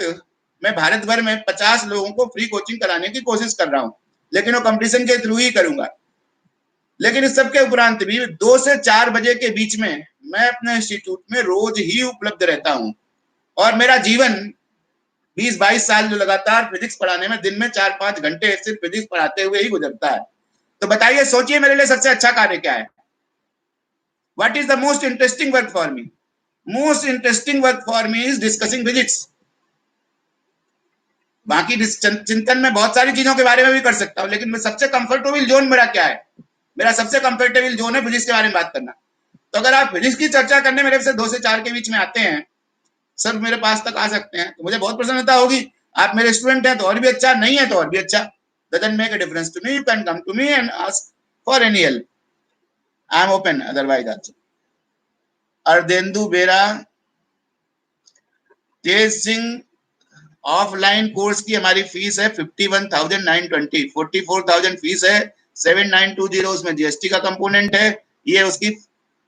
मैं भारत भर में 50 लोगों को फ्री कोचिंग कराने की कोशिश कर रहा हूँ, लेकिन वो कंपटीशन के थ्रू ही करूंगा। लेकिन इस सबके उपरांत भी 2 से 4 बजे के बीच में मैं अपने इंस्टीट्यूट में रोज ही उपलब्ध रहता हूं, और मेरा जीवन 20-22 साल जो लगातार फिजिक्स पढ़ाने में दिन में 4-5 घंटे सिर्फ फिजिक्स पढ़ाते हुए ही गुजरता है। तो बताइए, सोचिए मेरे लिए सबसे अच्छा कार्य क्या है? What is the most interesting work for me? Most interesting work for me is discussing physics. बाकी चिंतन में बहुत सारी चीजों के बारे में भी कर सकता हूं, लेकिन सबसे कंफर्टेबल जोन मेरा क्या है? मेरा सबसे कंफर्टेबल जोन है फिजिक्स के बारे में बात करना। तो अगर आप फिजिक्स की चर्चा करने मेरे से 2 से 4 के बीच में आते हैं, सब मेरे पास तक आ सकते हैं, तो मुझे बहुत प्रसन्नता होगी। आप मेरे स्टूडेंट हैं तो और भी अच्छा, नहीं है तो और भी अच्छा, doesn't make a difference to me. You can come to me and ask for any help. I am open otherwise also. Ardhendu बेरा, तेज सिंह, ऑफलाइन कोर्स की हमारी फीस है 51,920, 44,000 फीस है, 7,920 उसमें जीएसटी का कंपोनेंट है। ये उसकी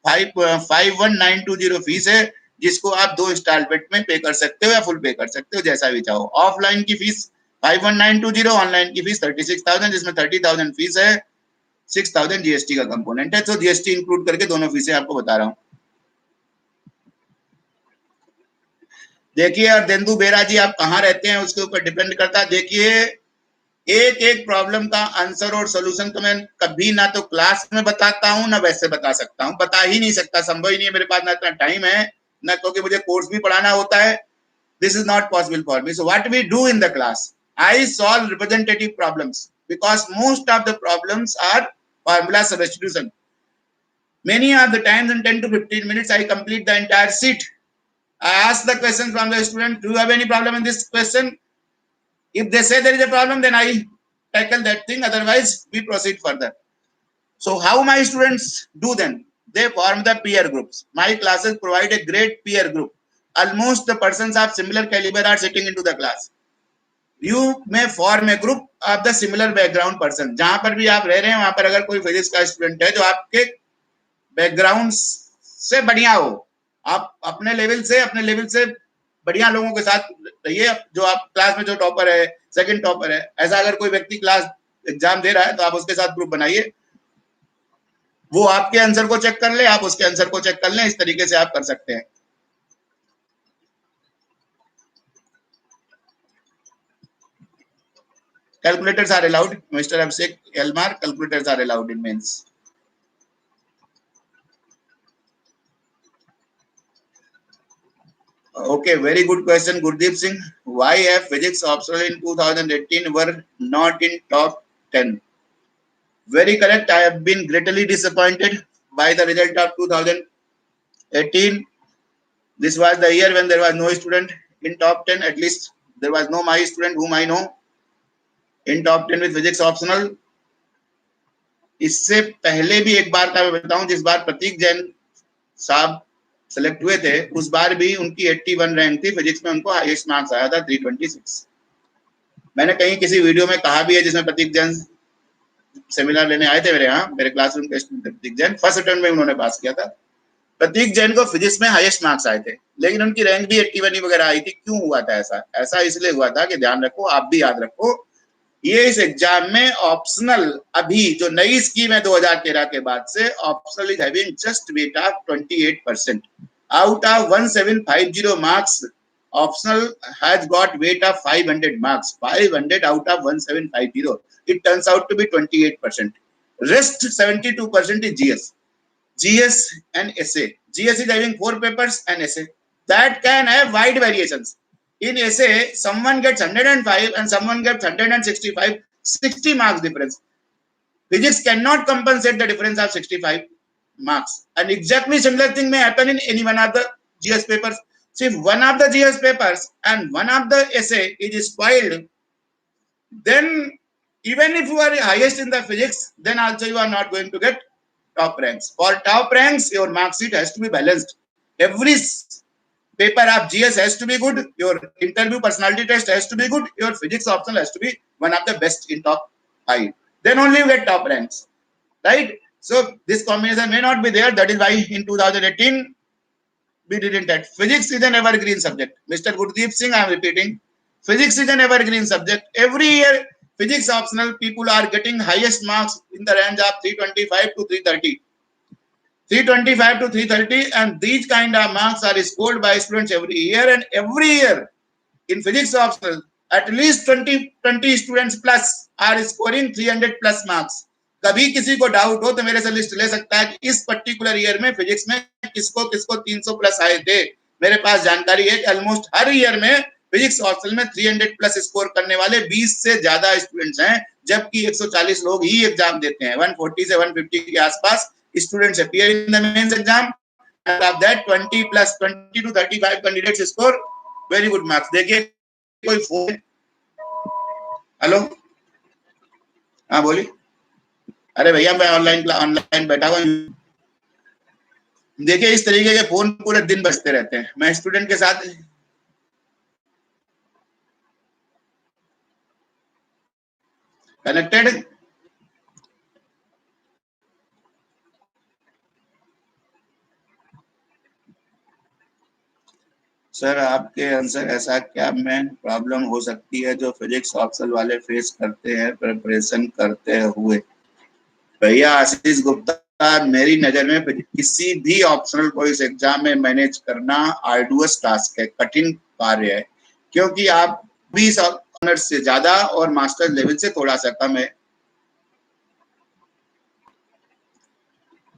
51,920 फीस है, जिसको आप 2 इंस्टॉलमेंट में पे कर सकते हो या फुल पे कर सकते हो, जैसा भी चाहो। ऑफलाइन की फीस 51,920, ऑनलाइन की फीस 36,000, जिसमें 30,000 फीस है, 6,000 जीएसटी का कंपोनेंट है। तो जीएसटी इंक्लूड करके दोनों फीसें आपको बता रहा हूँ। देखिए, और देंदु बेरा जी, आप कहाँ रहते हैं उसके ऊपर डिपेंड करता है। देखिए, एक एक प्रॉब्लम का आंसर और सॉल्यूशन तो मैं कभी ना तो क्लास में बताता हूं, ना वैसे बता सकता हूं, बता ही नहीं सकता, संभव ही नहीं है, मेरे पास ना इतना टाइम है, ना क्योंकि मुझे कोर्स भी पढ़ाना होता है। This is not possible for me. So what we do in the class, I solve representative problems because most of the problems are formula substitution. Many of the times in 10 to 15 minutes, I complete the entire sheet. I ask the question from the student, do you have any problem in this question? If they say there is a problem, then I tackle that thing. Otherwise, we proceed further. So how my students do then? They form the peer groups. My classes provide a great peer group. Almost the persons of similar caliber are sitting into the class. You may form a group of the similar background person. जहां पर भी आप रह रहे हैं वहां पर अगर कोई फिजिक्स का स्टूडेंट है जो आपके बैकग्राउंड से बढ़िया हो, आप अपने लेवल से बढ़िया लोगों के साथ रहिए। जो आप क्लास में जो टॉपर है, सेकंड टॉपर है, ऐसा अगर कोई व्यक्ति क्लास एग्जाम दे रहा है तो आप उसके साथ ग्रुप बनाइए, वो आपके आंसर को चेक कर ले, आप उसके आंसर को चेक कर लें, इस तरीके से आप कर सकते हैं। Calculators are allowed, Mr. Abhishek Elmar. Calculators are allowed in mains. Okay, very good question, Gurdeep Singh. Why have physics optional in 2018 were not in top 10? Very correct. I have been greatly disappointed by the result of 2018. This was the year when there was no student in top 10. At least there was no my student whom I know in top 10 with physics optional. इससे पहले भी एक बार का मैं बताऊं, जिस बार प्रतीक जैन साहब select हुए थे, उस बार भी उनकी 81 रैंक थी फिजिक्स में, उनको हाईएस्ट मार्क्स आया था 326। मैंने कहीं किसी वीडियो में कहा भी है जिसमें प्रतीक जैन सेमिनार लेने आए थे मेरे यहाँ, मेरे क्लासरूम के स्टूडेंट प्रतीक जैन, फर्स्ट अटेम्प्ट में उन्होंने पास किया था। प्रतीक जैन को फिजिक्स में हाईएस्ट मार्क्स आए थे, लेकिन उनकी रैंक भी 81 वगैरह आई थी। क्यों हुआ था ऐसा? ऐसा इसलिए हुआ था कि ध्यान रखो, आप भी याद रखो, ये इस एग्जाम में ऑप्शनल, अभी जो नई स्कीम है 2013 के बाद से, optional is having just weight of 28%। Out of 1750 marks Optional has got weight of 500 marks. 500 out of 1750. It turns out to be 28%. Rest 72% is GS. GS and essay. GS is having 4 papers and essay. That can have wide variations. In essay, someone gets 105 and someone gets 165, 60 marks difference. Physics cannot compensate the difference of 65 marks. And exactly similar thing may happen in any one of the GS papers. So if one of the GS papers and one of the essay is spoiled, then even if you are highest in the physics, then also you are not going to get top ranks. For top ranks, your mark sheet has to be balanced. Every paper of GS has to be good. Your interview personality test has to be good. Your physics optional has to be one of the best in top 5. Then only you get top ranks, right? So this combination may not be there. That is why in 2018 we didn't have. Physics is an evergreen subject. Mr. Gurdeep Singh, I am repeating. Physics is an evergreen subject. Every year, physics optional people are getting highest marks in the range of 325 to 330. 325 to 330, and these kind of marks are scored by students every year. And every year in physics optional, at least 20 students plus are scoring 300 plus marks. कभी किसी को doubt हो तो मेरे से list ले सकता है कि इस पर्टिकुलर ईयर में फिजिक्स में किसको किसको 300 प्लस आए थे. मेरे पास जानकारी है कि ऑलमोस्ट हर ईयर में फिजिक्स ऑप्शनल में 300 प्लस स्कोर करने वाले 20 से ज्यादा स्टूडेंट्स हैं, जबकि 140 लोग ही एग्जाम देते हैं. 140 से 150 के आसपास students appear in the mains exam, and of that 20 plus 20 to 35 candidates score very good marks. देखिए कोई फोन. हेलो, हाँ बोलिए. अरे भैया मैं ऑनलाइन बैठा हुआ. देखिए इस तरीके के फोन पूरे दिन बजते रहते हैं. मैं स्टूडेंट के साथ कनेक्टेड. सर आपके आंसर ऐसा क्या मेन प्रॉब्लम हो सकती है जो फिजिक्स ऑप्शनल वाले फेस करते हैं प्रिपरेशन करते हुए? भैया आशीष गुप्ता, मेरी नजर में किसी भी ऑप्शनल को इस एग्जाम में मैनेज करना आर्डुअस टास्क है, कठिन कार्य है, क्योंकि आप 20 ऑनर्स से ज्यादा और मास्टर लेवल से थोड़ा सा कम है,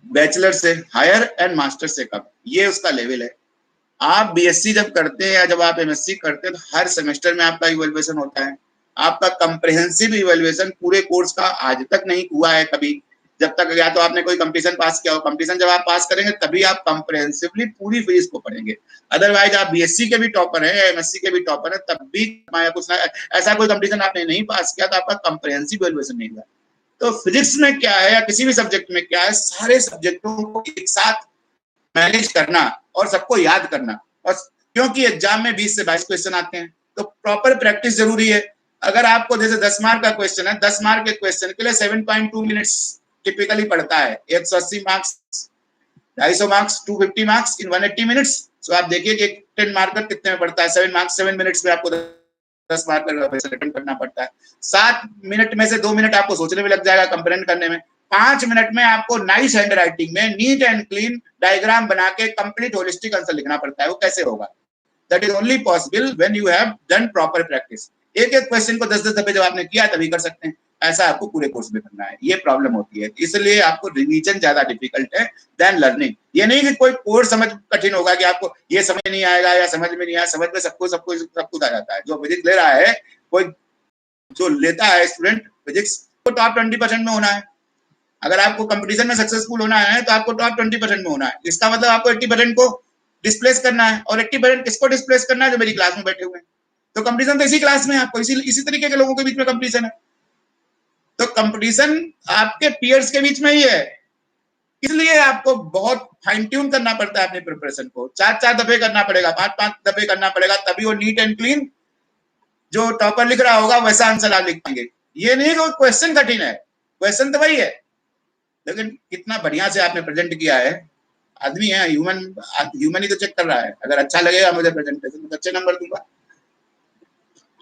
बैचलर से हायर एंड मास्टर से कम, ये उसका लेवल है. आप बीएससी जब करते हैं या जब आप एमएससी करते हैं तो हर सेमेस्टर में आपका इवैल्यूएशन होता है. आपका कंप्रिहेंसिव इवैल्यूएशन पूरे कोर्स का आज तक नहीं हुआ है कभी, जब तक या तो आपने कोई कंपटीशन पास किया हो. कंपटीशन जब आप पास करेंगे तभी आप कंप्रिहेंसिवली पूरी फिजिक्स को पढ़ेंगे. अदरवाइज आप बीएससी के भी टॉपर हैं या एमएससी के भी टॉपर हैं, तब भी कुछ ऐसा कोई कंपटीशन आपने नहीं पास किया तो आपका कंप्रिहेंसिव इवैल्यूएशन नहीं हुआ. तो फिजिक्स में क्या है या किसी भी सब्जेक्ट में क्या है, सारे सब्जेक्टों को एक साथ मैनेज करना और सबको याद करना. और क्योंकि एग्जाम में 20 से 22 क्वेश्चन आते हैं तो प्रॉपर प्रैक्टिस जरूरी है. अगर आपको जैसे 10 मार्क का क्वेश्चन है, 10 मार्क के क्वेश्चन के लिए 7.2 मिनट्स टिपिकली पड़ता है. 180 marks, 250 marks, 250 marks in 180 minutes. So आप देखिए कि 10 मार्कर कितने में पड़ता है. 7 मार्क्स 7 मिनट्स में आपको 10 मार्क का क्वेश्चन अटेम्प्ट करना पड़ता है. 7 मिनट में से 2 मिनट आपको सोचने में लग जाएगा, कंपेरेंट करने में. 5 मिनट में आपको नाइस हैंड राइटिंग में नीट एंड क्लीन डायग्राम बना के कंप्लीट होलिस्टिक आंसर लिखना पड़ता है. वो कैसे होगा? That is only possible when you have done proper practice. एक एक क्वेश्चन को 10-10 दफे जब आपने किया तभी कर सकते हैं. ऐसा आपको पूरे कोर्स में करना है. ये प्रॉब्लम होती है, इसलिए आपको रिवीजन ज्यादा डिफिकल्ट है देन लर्निंग. ये नहीं कि कोई कोर्स समझ कठिन होगा कि आपको ये समझ नहीं आएगा या समझ में नहीं आया. समझ में सब कुछ आ जाता है. जो फिजिक्स ले रहा है, कोई जो लेता है स्टूडेंट फिजिक्स, को टॉप 20% में होना है. अगर आपको कंपटीशन में सक्सेसफुल होना है तो आपको टॉप 20% में होना है. इसका मतलब आपको 80% को डिस्प्लेस करना है. और 80% किसको डिस्प्लेस करना है? जो मेरी क्लास में बैठे हुए हैं. तो कंपटीशन तो इसी क्लास में है, आपको इसी तरीके के लोगों के बीच में कंपटीशन है. तो कंपटीशन आपके पीयर्स के बीच में ही है. इसलिए आपको बहुत फाइन ट्यून करना पड़ता है अपने प्रिपरेशन को. 4-4 दफे करना पड़ेगा, 5-5 दफे करना पड़ेगा, तभी वो नीट एंड क्लीन जो टॉपर लिख रहा होगा वैसा आंसर आप लिख पाएंगे. ये नहीं कि क्वेश्चन कठिन है, क्वेश्चन तो वही है, लेकिन कितना बढ़िया से आपने प्रेजेंट किया है. आदमी है, ह्यूमन ही तो चेक कर रहा है. अगर अच्छा लगेगा मुझे प्रेजेंटेशन तो अच्छे नंबर दूंगा.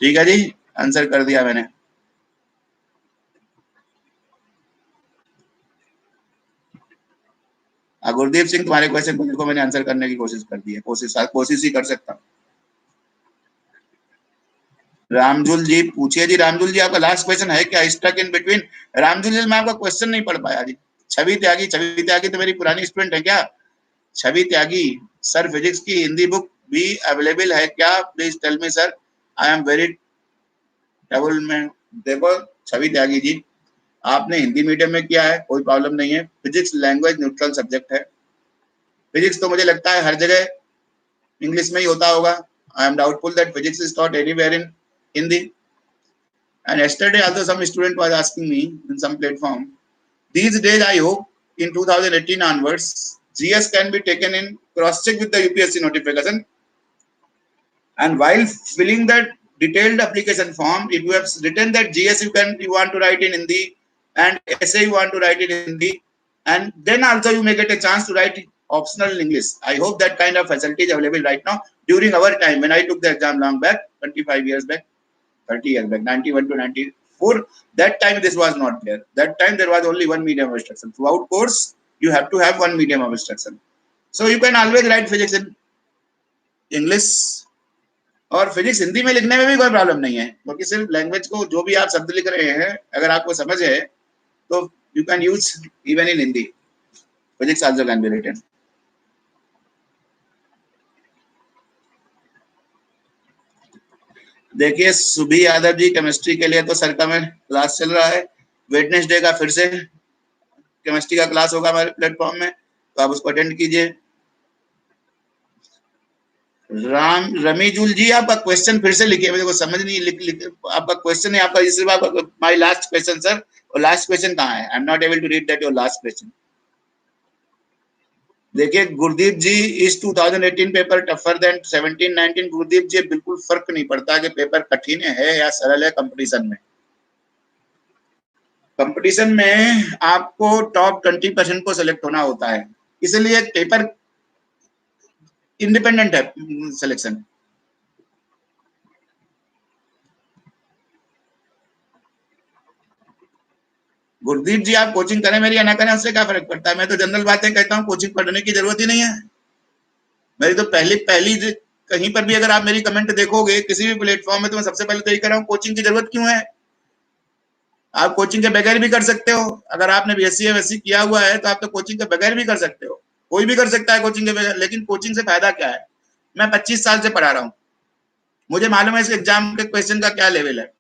ठीक है जी, आंसर कर दिया मैंने. गुरदीप सिंह, तुम्हारे क्वेश्चन को देखो मैंने आंसर करने की कोशिश कर दी है. कोशिश ही कर सकता हूँ. रामजुल जी पूछिए जी। रामजुल जी आपका लास्ट क्वेश्चन है क्या? Stuck in between. रामजुल जी मैं आपका क्वेश्चन नहीं पढ़ पाया जी। छवि त्यागी, छवि त्यागी तो मेरी पुरानी स्टूडेंट है क्या? छवि त्यागी सर, फिजिक्स की हिंदी बुक भी अवेलेबल है क्या? Please tell me sir, I am very trouble में। देखो छवि त्यागी जी, आपने हिंदी मीडियम में किया है, कोई प्रॉब्लम नहीं है। फिजिक्स लैंग्वेज न्यूट्रल सब्जेक्ट है। फिजिक्स तो मुझे लगता है हर जगह इंग्लिश में ही होता होगा। I am doubtful that physics is taught anywhere in Hindi. And yesterday also some student was asking me in some platform. These days I hope in 2018 onwards, GS can be taken in cross check with the UPSC notification. And while filling that detailed application form, if you have written that GS you want to write in Hindi and essay you want to write in Hindi, and then also you may get a chance to write optional in English. I hope that kind of facility is available right now. During our time, when I took the exam long back, 25 years back, 30 years back, 91 to 94, that time this was not there. That time there was only one medium of instruction. Throughout course, you have to have one medium of instruction. So you can always write physics in English, और physics Hindi में लिखने में भी कोई problem नहीं है, क्योंकि सिर्फ लैंग्वेज को जो भी आप शब्द लिख रहे हैं अगर आपको समझ है तो you can use even in Hindi. Physics also can be written. देखिए सुभी यादव जी, केमिस्ट्री के लिए तो सर का में क्लास चल रहा है। वेडनेसडे का फिर से केमिस्ट्री का क्लास होगा हमारे प्लेटफॉर्म में, तो आप उसको अटेंड कीजिए। रमीजुल जी आपका क्वेश्चन फिर से लिखिए, मुझे को समझ नहीं आपका क्वेश्चन है आपका, सिर्फ आपका माय लास्ट क्वेश्चन सर, और लास्ट क्वेश्चन कहाँ है? I am not able to read that your last question. देखिए Gurdeep ji, is 2018 paper tougher than 17-19। Gurdeep ji बिल्कुल फर्क नहीं पड़ता कि पेपर कठिन है या सरल है। कंपटीशन में आपको टॉप 20% को सिलेक्ट होना होता है, इसलिए पेपर इंडिपेंडेंट है सिलेक्शन। गुरदीप जी आप कोचिंग करें मेरी या ना करें उससे क्या फर्क पड़ता है? मैं तो जनरल बातें कहता हूँ, कोचिंग पढ़ने की जरूरत ही नहीं है। मेरी तो पहली पहली कहीं पर भी अगर आप मेरी कमेंट देखोगे किसी भी प्लेटफॉर्म में, तो मैं सबसे पहले तो यही कर रहा हूँ, कोचिंग की जरूरत क्यों है? आप कोचिंग के बगैर भी कर सकते हो। अगर आपने बीएससी एमएससी किया हुआ है तो आप तो कोचिंग के बगैर भी कर सकते हो। कोई भी कर सकता है कोचिंग के बगैर, लेकिन कोचिंग से फायदा क्या है? मैं 25 साल से पढ़ा रहा हूँ, मुझे मालूम है इस एग्जाम के क्वेश्चन का क्या लेवल है।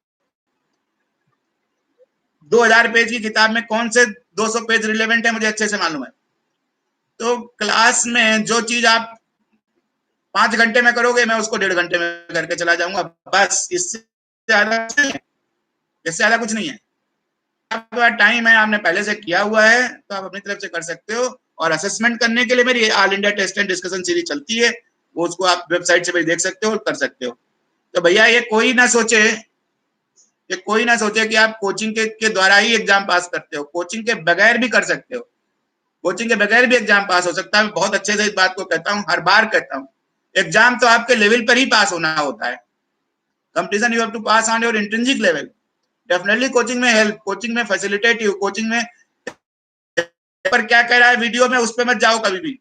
2000 पेज की किताब में कौन से 200 पेज रिलेवेंट है मुझे अच्छे से मालूम है। तो क्लास में जो चीज आप 5 घंटे में करोगे, मैं उसको 1.5 घंटे में करके चला जाऊंगा, बस। इससे ज्यादा कुछ नहीं है। आपका टाइम है, आपने पहले से किया हुआ है, तो आप अपनी तरफ से कर सकते हो। और असेसमेंट करने के लिए मेरी all India test and discussion series चलती है, वो उसको आप वेबसाइट से भी देख सकते हो और कर सकते हो। तो भैया ये कोई ना सोचे कि आप कोचिंग के द्वारा ही एग्जाम पास करते हो। कोचिंग के बगैर भी कर सकते हो, कोचिंग के बगैर भी एग्जाम पास हो सकता है। मैं बहुत अच्छे से इस बात को कहता हूँ, हर बार कहता हूँ। एग्जाम तो आपके लेवल पर ही पास होना होता है। Competition you have to pass on your intrinsic level. Definitely coaching में हेल्प, कोचिंग में फैसिलिटेटिव, कोचिंग में पर क्या कह रहा है वीडियो में उस पर मत जाओ कभी भी,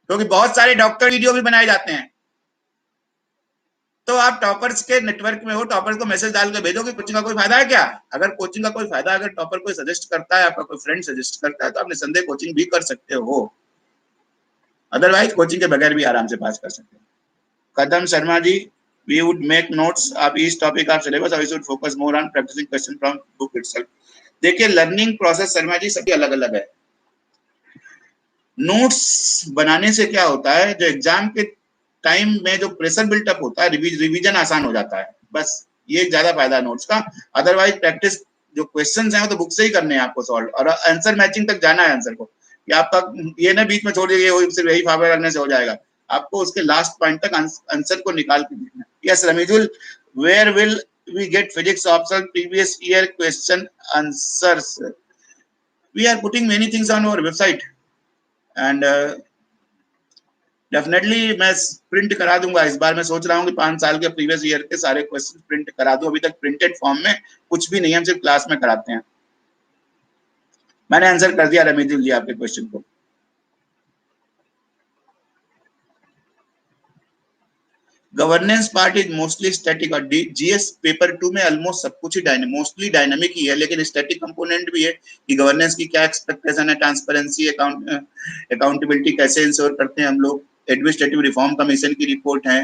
क्योंकि बहुत सारे डॉक्टर वीडियो भी बनाए जाते हैं। तो आप टॉपर्स के नेटवर्क में हो, टॉपर्स को मैसेज डाल के भेजो कि कोचिंग का कोई फायदा है क्या? अगर कोचिंग का कोई फायदा, अगर टॉपर कोई सजेस्ट करता है, आपका कोई फ्रेंड सजेस्ट करता है, तो आप निसंदेह कोचिंग भी कर सकते हो। अदरवाइज कोचिंग के बगैर भी आराम से पास कर सकते हो। कदम Sharma ji, we would make notes of each topic of syllabus, or we should focus more on practicing question from book itself. देखिए लर्निंग प्रोसेस शर्मा जी सबकी अलग अलग है। नोट्स बनाने से क्या होता है, जो एग्जाम के टाइम में जो प्रेशर बिल्टअप होता है, रिवीजन आसान हो जाता है, बस ये ज्यादा फायदा है नोट्स का। अदरवाइज प्रैक्टिस जो क्वेश्चंस हैं वो तो बुक से ही करने हैं आपको सॉल्व, और आंसर मैचिंग तक जाना है आंसर को। कि आपका ये ना बीच में छोड़ दीजिए सिर्फ यही फॉर्मूला करने से हो जाएगा, आपको उसके लास्ट पॉइंट तक आंसर को निकाल के देखना है। Yes Ramijul, where will we get physics optional previous year question answers? We are putting many things on our website, and definitely मैं प्रिंट करा दूंगा। इस बार मैं सोच रहा हूँ कि 5 साल के प्रीवियस ईयर के सारे क्वेश्चन प्रिंट करा दूं। अभी तक प्रिंटेड फॉर्म में कुछ भी नहीं है, हम सिर्फ क्लास में कराते हैं। मैंने आंसर कर दिया रमीजुल जी आपके क्वेश्चन को। Governance part is mostly static, और जीएस पेपर 2 में ऑलमोस्ट सब कुछ ही मोस्टली डायनामिक ही है, लेकिन स्टैटिक कंपोनेंट भी है कि गवर्नेंस की क्या एक्सपेक्टेशन है, ट्रांसपेरेंसी, अकाउंटेबिलिटी कैसे इंश्योर करते हैं हम लोग, एडमिनिस्ट्रेटिव रिफॉर्म कमीशन की रिपोर्ट है,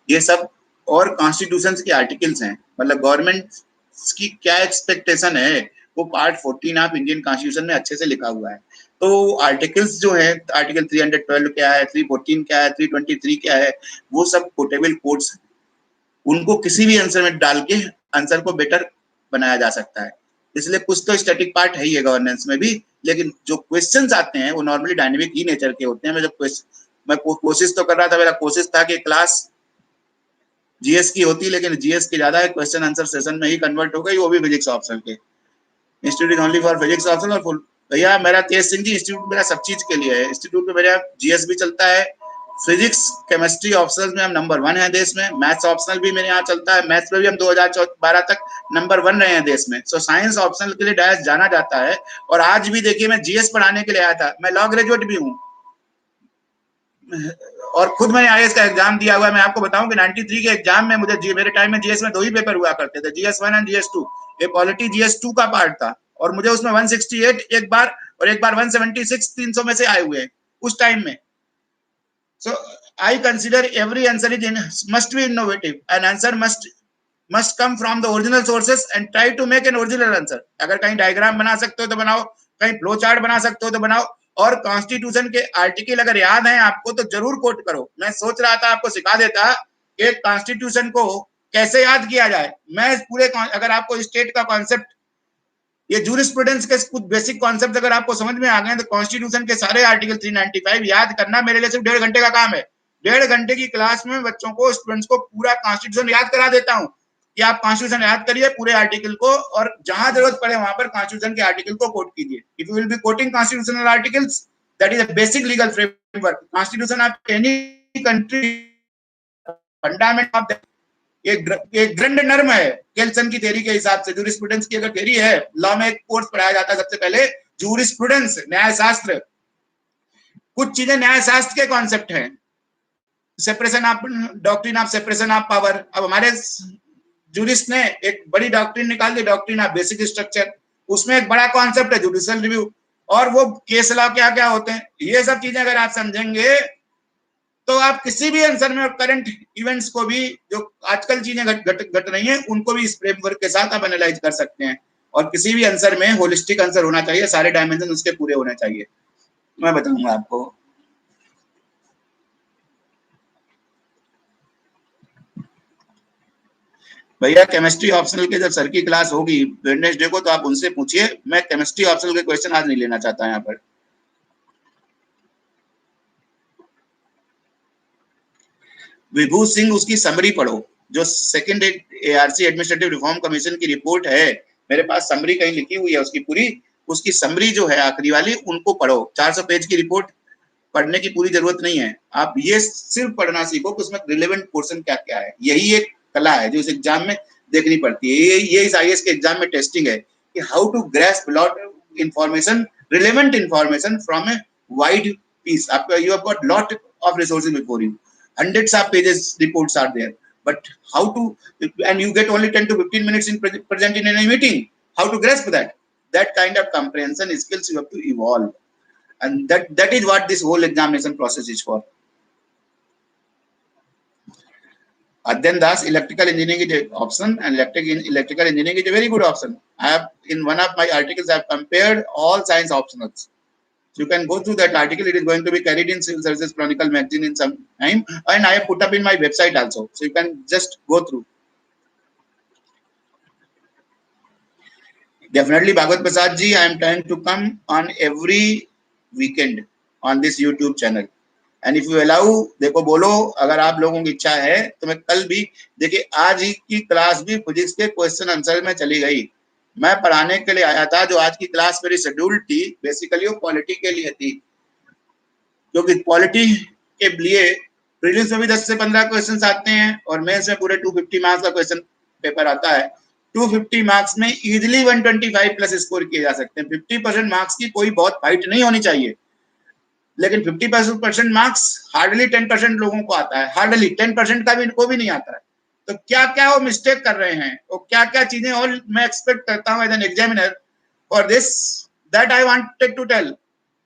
ये सब, और कॉन्स्टिट्यूशन के आर्टिकल्स हैं, मतलब गवर्नमेंट की क्या एक्सपेक्टेशन है, वो पार्ट 14 ऑफ इंडियन कॉन्स्टिट्यूशन में अच्छे से लिखा हुआ है। तो आर्टिकल्स जो है, आर्टिकल 312 क्या है, 314 क्या है, 323 क्या है, वो सब कोटेबल कोड्स, उनको किसी भी आंसर में डाल के आंसर को बेटर बनाया जा सकता है। इसलिए कुछ तो स्टैटिक पार्ट है ही है गवर्नेंस में भी, लेकिन जो क्वेश्चंस आते हैं वो नॉर्मली डायनेमिक ही नेचर के होते हैं। मैं कोशिश तो कर रहा था, मेरा कोशिश था कि क्लास जीएस की होती, लेकिन जीएस की ज्यादा है, क्वेश्चन आंसर सेशन में ही कन्वर्ट हो गई, वो भी फिजिक्स ऑप्शन के। Institute only for physics option और फुल। भैया मेरा तेज सिंह जी इंस्टीट्यूट मेरा सब चीज के लिए है। इंस्टीट्यूट में मेरा जीएस भी चलता है, फिजिक्स केमिस्ट्री ऑप्शनल में हम नंबर 1 है देश में, मैथ्स ऑप्शनल भी मेरे यहाँ चलता है, मैथ्स में भी हम 2012 तक नंबर 1 रहे हैं देश में। सो साइंस ऑप्शनल के लिए डायस जाना जाता है। और आज भी देखिए मैं जीएस पढ़ाने के लिए आया था, मैं लॉ ग्रेजुएट भी हूँ और खुद मैंने आईएएस का एग्जाम दिया हुआ है। मैं आपको बताऊं कि 93 के एग्जाम में मुझे मेरे टाइम में जीएस में 2 ही पेपर हुआ करते थे, जीएस 1 एंड जीएस 2। ये पॉलिटी जीएस 2 का पार्ट था और मुझे उसमें 168 एक बार और एक बार 176 300 में से आए हुए हैं उस टाइम में। So I consider every answer must be innovative. An answer must come from the original sources and try to make an original answer. अगर कहीं डायग्राम बना सकते हो तो बनाओ, कहीं फ्लो चार्ट बना सकते हो तो बनाओ, और कॉन्स्टिट्यूशन के आर्टिकल अगर याद है आपको तो जरूर कोट करो। मैं सोच रहा था आपको सिखा देता कि कॉन्स्टिट्यूशन को कैसे याद किया जाए। मैं पूरे अगर आपको स्टेट का कॉन्सेप्ट, ये जूरिस्प्रूडेंस के कुछ बेसिक कॉन्सेप्ट अगर आपको समझ में आ गए तो कॉन्स्टिट्यूशन के सारे आर्टिकल 395 याद करना मेरे लिए सिर्फ 1.5 घंटे का काम है। 1.5 घंटे की क्लास में बच्चों को, स्टूडेंट्स को पूरा कॉन्स्टिट्यूशन याद करा देता हूँ कि आप कॉन्स्टिट्यूशन याद करिए पूरे आर्टिकल को, और जहां जरूरत पड़े वहां पर कॉन्स्टिट्यूशन के आर्टिकल को कोट कीजिए। If you will be coating constitutional articles, that is a basic legal framework. Constitution of any country, fundament of एक ग्रैंड नर्म है केल्सन की थ्योरी के हिसाब से। जूरिस्प्रूडेंस की अगर थ्योरी है, लॉ में एक कोर्स पढ़ाया जाता है सबसे पहले, जूरिस्प्रूडेंस, न्याय शास्त्र। कुछ चीजें न्याय शास्त्र के कॉन्सेप्ट हैं, separation of, doctrine of separation of power. अब हमारे जूरिस्ट ने एक बड़ी डॉक्ट्रिन निकाल दी, डॉक्ट्रिन ऑफ बेसिक स्ट्रक्चर, उसमें एक बड़ा कॉन्सेप्ट है जुडिशियल रिव्यू, और वो केस लॉ क्या क्या होते हैं। ये सब चीजें अगर आप समझेंगे तो आप किसी भी आंसर में करंट इवेंट्स को भी, जो आजकल चीजें घट रही हैं, उनको भी इस फ्रेमवर्क के साथ आप एनालाइज कर सकते हैं। और किसी भी आंसर में होलिस्टिक आंसर होना चाहिए, सारे डायमेंशन उसके पूरे होने चाहिए। मैं बताऊंगा आपको। भैया केमिस्ट्री ऑप्शनल के जब सर की क्लास होगी वेडनेसडे को तो आप उनसे पूछिए, मैं केमिस्ट्री ऑप्शनल के क्वेश्चन आज नहीं लेना चाहता यहाँ पर। विभू सिंह, उसकी समरी पढ़ो, जो second ARC administrative reform commission की रिपोर्ट है, मेरे पास समरी कहीं लिखी हुई है उसकी पूरी, उसकी समरी जो है आखिरी वाली, उनको पढ़ो। 400 पेज की रिपोर्ट पढ़ने की पूरी जरूरत नहीं है, आप ये सिर्फ पढ़ना सीखो कि उसमें रिलेवेंट पोर्शन क्या क्या है। यही एक कला है जो इस एग्जाम में देखनी पड़ती है। ये इस आईएएस के एग्जाम में टेस्टिंग है कि how to grasp lot information, relevant information from a wide piece. आपका you have got lot of resources before you, hundreds of pages reports are there, but how to, and you get only 10 to 15 minutes in present in any meeting, how to grasp that kind of comprehension skills you have to evolve, and that is what this whole examination process is for. Adyan Das, electrical engineering is an option, and electrical engineering is a very good option. I have, in one of my articles, I have compared all science optionals. So you can go through that article. It is going to be carried in Civil Services Chronicle magazine in some time, and I have put up in my website also. So you can just go through. Definitely, Bhagwat Prasad ji, I am trying to come on every weekend on this YouTube channel. And if you allow, देखो बोलो, अगर आप लोगों की इच्छा है तो मैं कल भी, देखिए आज ही की क्लास भी फिजिक्स के क्वेश्चन आंसर में चली गई। मैं पढ़ाने के लिए आया था, जो आज की क्लास मेरी शेड्यूल थी बेसिकली वो पॉलिटी के लिए थी, क्योंकि पॉलिटी के लिए प्रीलिम्स में भी 10 से 15 क्वेश्चन आते हैं और मेंस में पूरे 250 मार्क्स का क्वेश्चन पेपर आता है। 250 मार्क्स में इजीली 125 प्लस स्कोर किए जा सकते हैं। 50% मार्क्स की कोई बहुत फाइट नहीं होनी चाहिए। लेकिन 50% मार्क्स हार्डली 10% लोगों को आता है, हार्डली 10% का भी को भी नहीं आता है। तो क्या क्या वो मिस्टेक कर रहे हैं, वो क्या क्या चीजें और मैं एक्सपेक्ट करता हूँ as an examiner for this, that I wanted to tell.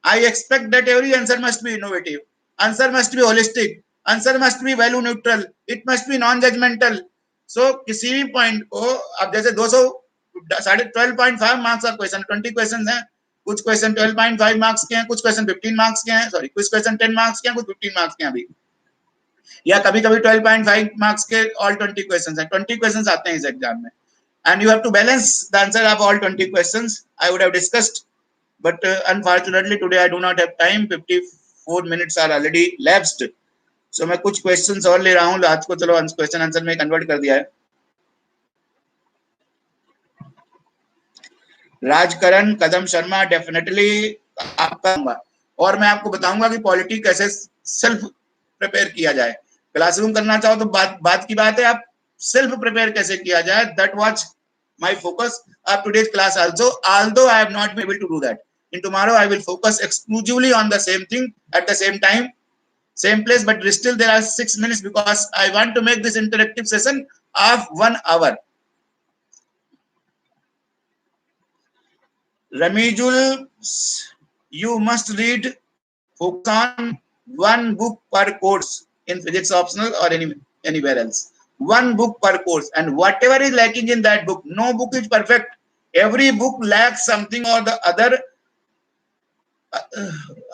I expect that every answer must be innovative, answer must be holistic, answer must be value neutral, it must be non judgmental. So किसी भी point को अब जैसे 200 12.5 marks का question, 20 question है, कुछ question 12.5 marks के हैं, कुछ क्वेश्चन 15 मार्क्स के हैं, सॉरी कुछ क्वेश्चन 10 मार्क्स के हैं, कुछ 15 मार्क्स के हैं अभी, या कभी कभी 12.5 मार्क्स के ऑल 20 क्वेश्चंस हैं, 20 क्वेश्चंस आते हैं इस एग्जाम में, and you have to balance the answer of all 20 questions. I would have discussed but unfortunately today I do not have time, 54 minutes are already lapsed. So मैं कुछ questions और ले रहा हूं आज को, चलो क्वेश्चन आंसर में कन्वर्ट कर दिया है। राजकरण, कदम शर्मा, डेफिनेटली आपका, और मैं आपको बताऊंगा कि पॉलिटी कैसे सेल्फ प्रिपेयर किया जाए। क्लासरूम करना चाहो तो बात की बात है, आप सेल्फ प्रिपेयर कैसे किया जाए, that was my focus of today's class also, although I have not been able to do that. In tomorrow I will focus exclusively on the same thing at the same time, same place, but still there are 6 minutes because I want to make this interactive session of 1 hour. Ramijul, you must read, focus on one book per course in physics optional or anywhere else. One book per course, and whatever is lacking in that book, no book is perfect. Every book lacks something or the other.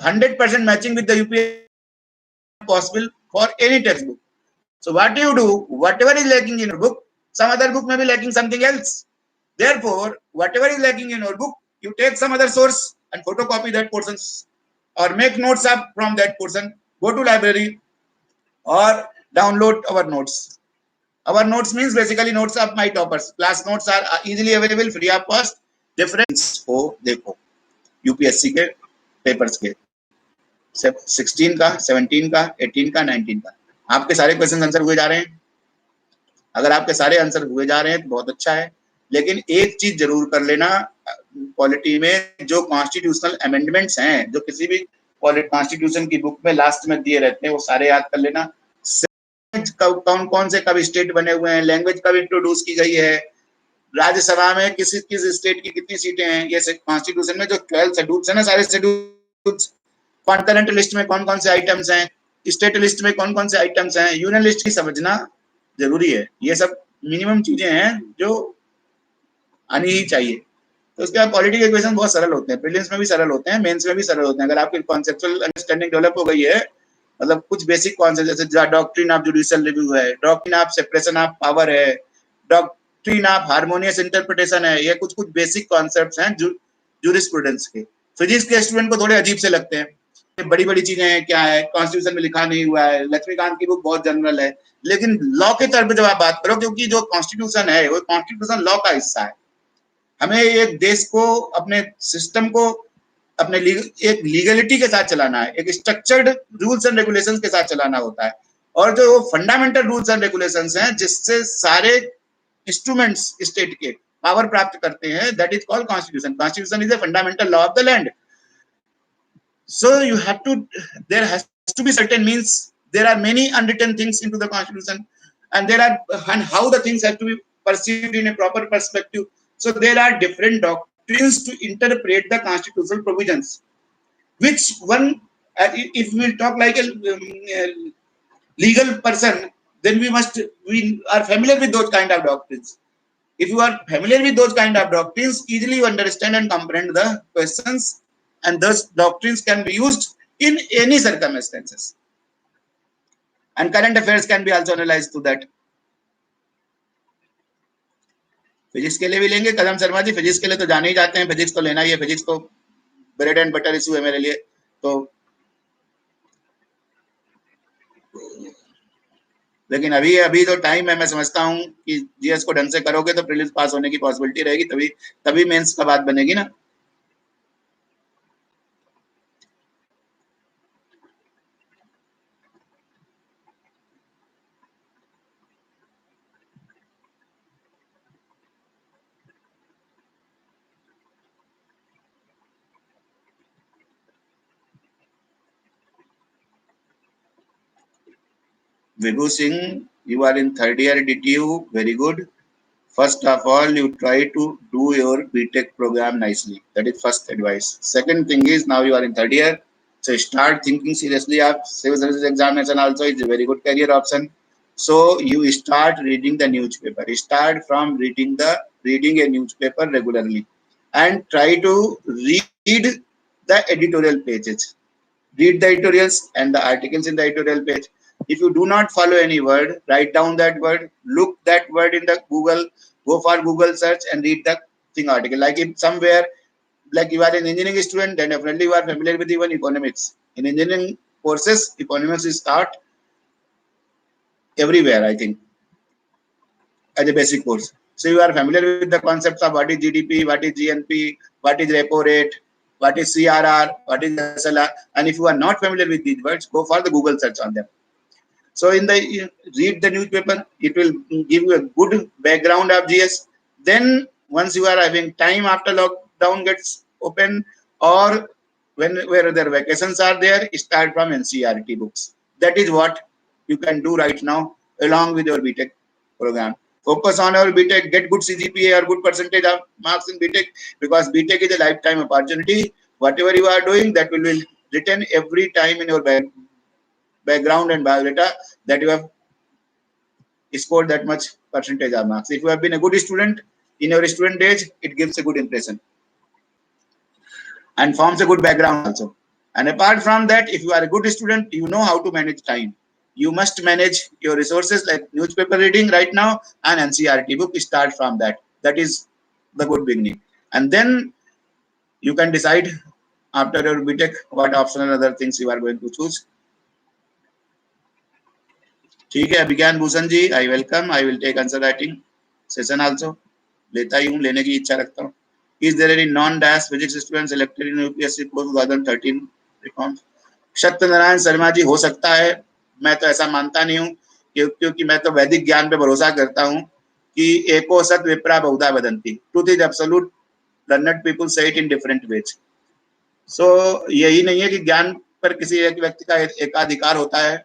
100% matching with the UPSC possible for any textbook. So what do you do? Whatever is lacking in your book, some other book may be lacking something else. Therefore, whatever is lacking in your book, you take some other source and photocopy that portions, or make notes up from that portion. Go to library or download our notes. Our notes means basically notes of my toppers. Class notes are easily available free of cost. Difference हो देखो UPSC के papers के 16 का, 17 का, 18 का, 19 का, आपके सारे क्वेश्चन आंसर हुए जा रहे हैं। अगर आपके सारे आंसर हुए जा रहे हैं तो बहुत अच्छा है, लेकिन एक चीज जरूर कर लेना, पॉलिटी में जो कॉन्स्टिट्यूशनल अमेंडमेंट्स हैं, जो किसी भी कॉन्स्टिट्यूशन की बुक में लास्ट में दिए रहते हैं, वो सारे याद कर लेना। कौन कौन से कब स्टेट बने हुए हैं, लैंग्वेज कब इंट्रोड्यूस की गई है, राज्यसभा में किस किस स्टेट की कितनी सीटें हैं, ये कॉन्स्टिट्यूशन में जो 12 शेड्यूल्स है ना, सारे शेड्यूल्स, कॉन्करेंट लिस्ट में कौन कौन से आइटम्स हैं, स्टेट लिस्ट में कौन कौन से आइटम्स हैं, यूनियन लिस्ट की समझना जरूरी है। ये सब मिनिमम चीजें हैं जो आनी ही चाहिए। तो उसके बाद पॉलिटी के क्वेश्चन बहुत सरल होते हैं, प्रीलिम्स में भी सरल होते हैं, मेंस में भी सरल होते हैं। अगर आपकी कॉन्सेप्चुअल अंडरस्टैंडिंग डेवलप हो गई है, मतलब कुछ बेसिक कॉन्सेप्ट जैसे डॉक्ट्रिन ऑफ जुडिशियल रिव्यू है, doctrine of separation of power है, डॉक्ट्रिन ऑफ हार्मोनियस इंटरप्रिटेशन है, ये कुछ कुछ बेसिक कॉन्सेप्ट्स हैं जूरिस्प्रूडेंस के। फिजिक्स के स्टूडेंट को थोड़े अजीब से लगते हैं, बड़ी बड़ी चीजें हैं, क्या है कॉन्स्टिट्यूशन में लिखा नहीं हुआ है, लक्ष्मीकांत की बुक बहुत जनरल है, लेकिन लॉ के तौर पर जब आप बात करो, क्योंकि जो कॉन्स्टिट्यूशन है वो कॉन्स्टिट्यूशन लॉ का हिस्सा है। हमें एक देश को, अपने सिस्टम को अपने एक लीगलिटी के साथ चलाना है, एक स्ट्रक्चर्ड रूल्स एंड रेगुलेशंस के साथ चलाना होता है, और जो फंडामेंटल रूल्स एंड रेगुलेशंस हैं जिससे सारे इंस्ट्रूमेंट्स स्टेट के पावर प्राप्त करते हैं, that is called constitution. Constitution is a fundamental law of the land. So you have to, there has to be certain means, there are many unwritten things into the constitution, and there are, and how the things have to be perceived in a proper perspective. So there are different doctrines to interpret the constitutional provisions, which one, if we talk like a legal person, then we are familiar with those kind of doctrines. If you are familiar with those kind of doctrines, easily you understand and comprehend the questions, and those doctrines can be used in any circumstances, and current affairs can be also analyzed to that. Physics के लिए भी लेंगे कदम Sharma ji, physics के लिए तो जाने ही जाते हैं, फिजिक्स तो लेना ही है, फिजिक्स तो ब्रेड एंड बटर इशू है मेरे लिए। तो लेकिन अभी जो टाइम है, मैं समझता हूँ कि जीएस को ढंग से करोगे तो प्रीलिम्स पास होने की पॉसिबिलिटी रहेगी, तभी मेंस का बात बनेगी ना। Vibhu Singh, you are in third year DTU. Very good. First of all, you try to do your BTech program nicely. That is first advice. Second thing is, now you are in third year, so start thinking seriously of civil services examination. Also, it's a very good career option. So you start reading the newspaper. Start from reading a newspaper regularly, and try to read the editorial pages. Read the editorials and the articles in the editorial page. If you do not follow any word, write down that word, look that word in the Google, go for Google search and read the thing article. Like if somewhere, like you are an engineering student, then definitely you are familiar with even economics. In engineering courses, economics is taught everywhere, I think, as a basic course. So you are familiar with the concepts of what is GDP, what is GNP, what is repo rate, what is CRR, what is SLR. And if you are not familiar with these words, go for the Google search on them. So in the read the newspaper, it will give you a good background of GS. Then once you are having time after lockdown gets open, or when where their vacations are there, start from NCERT books. That is what you can do right now along with your BTech program. Focus on your BTech, get good CGPA or good percentage of marks in BTech, because BTech is a lifetime opportunity. Whatever you are doing, that will be written every time in your background and biodata that you have scored that much percentage of marks. If you have been a good student in your student age, it gives a good impression and forms a good background also. And apart from that, if you are a good student, you know how to manage time. You must manage your resources like newspaper reading right now and NCERT book. Start from that. That is the good beginning. And then you can decide after your BTech what optional other things you are going to choose. ठीक है Abhigyan Bhushan ji I welcome I will take answer writing session also लेता ही हूँ लेने की इच्छा रखता हूँ is there any non dash physics student selected in UPSC course 2013 reform Satyanarayan Sharma ji हो सकता है मैं तो ऐसा मानता नहीं हूँ क्योंकि मैं तो वैदिक ज्ञान पे भरोसा करता हूँ कि एको सत विप्रा बहुधा वदंती truth is absolute learned people say it in different ways so यही नहीं है कि ज्ञान पर किसी एक व्यक्ति का एकाधिकार होता है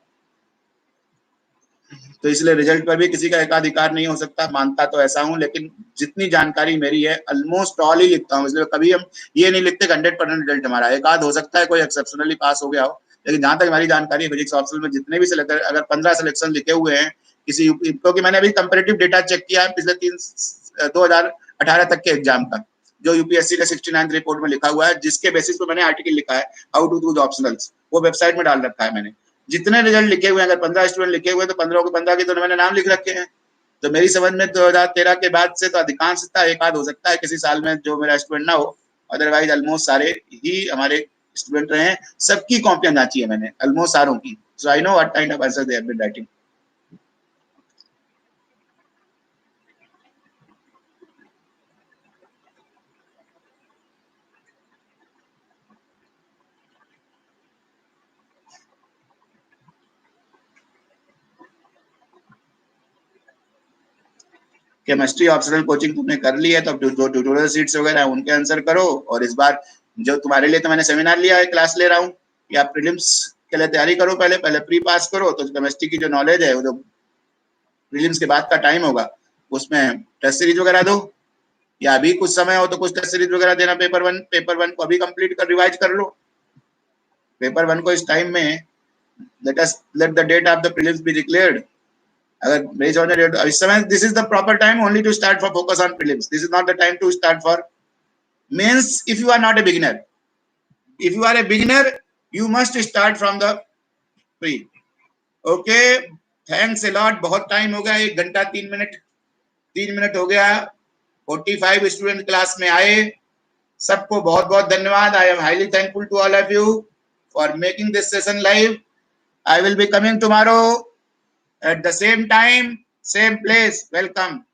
तो इसलिए रिजल्ट पर भी किसी का एकाधिकार नहीं हो सकता मानता तो ऐसा हूं लेकिन जितनी जानकारी मेरी है ऑलमोस्ट ऑल ही लिखता हूं इसलिए कभी हम ये नहीं लिखते 100% रिजल्ट हमारा एकाध हो सकता है कोई एक्सेप्शनली पास हो गया हो लेकिन जहां तक हमारी जानकारी फिजिक्स ऑप्शनल में जितने भी सिलेक्टर अगर 15 सिलेक्शन लिखे हुए हैं किसी क्योंकि मैंने अभी कंपेरेटिव डेटा चेक किया पिछले 2018 तक के एग्जाम का जो यूपीएससी का 69 रिपोर्ट में लिखा हुआ है जिसके बेसिस पे मैंने आर्टिकल लिखा है हाउ टू डू ऑप्शनल्स वो वेबसाइट में डाल रखा है मैंने जितने रिजल्ट लिखे हुए हैं अगर 15 स्टूडेंट लिखे हुए तो 15 के 15 के तो मैंने नाम लिख रखे हैं तो मेरी समझ में 2013 के बाद से तो अधिकांशतः एक आध हो सकता है किसी साल में जो मेरा स्टूडेंट ना हो अदरवाइज ऑलमोस्ट सारे ही हमारे स्टूडेंट रहे हैं सबकी कॉपियां जांची है मैंने ऑलमोस्ट सारों की so I know what kind of answer they have been writing chemistry optional coaching तुमने कर ली है तो जो ट्यूटोरियल सीट्स वगैरह है उनके आंसर करो और इस बार जो तुम्हारे लिए तो मैंने सेमिनार लिया है क्लास ले रहा हूँ कि आप प्रीलिम्स के लिए तैयारी करो पहले पहले प्री पास करो तो केमिस्ट्री की जो नॉलेज है वो जो प्रीलिम्स के बाद का टाइम होगा उसमें टेस्ट सीरीज वगैरह दो या अभी कुछ समय हो तो कुछ टेस्ट सीरीज वगैरह देना पेपर वन को अभी कंप्लीट कर रिवाइज कर लो पेपर वन को इस टाइम में let the date of the prelims be declared अगर based on the इस समय this is the proper time only to start for focus on prelims this is not the time to start for mains if you are not a beginner if you are a beginner you must start from the pre okay thanks a lot बहुत time हो गया 1 घंटा 3 minute हो गया 45 student class में आए सबको बहुत बहुत धन्यवाद I am highly thankful to all of you for making this session live I will be coming tomorrow at the same time, same place. Welcome.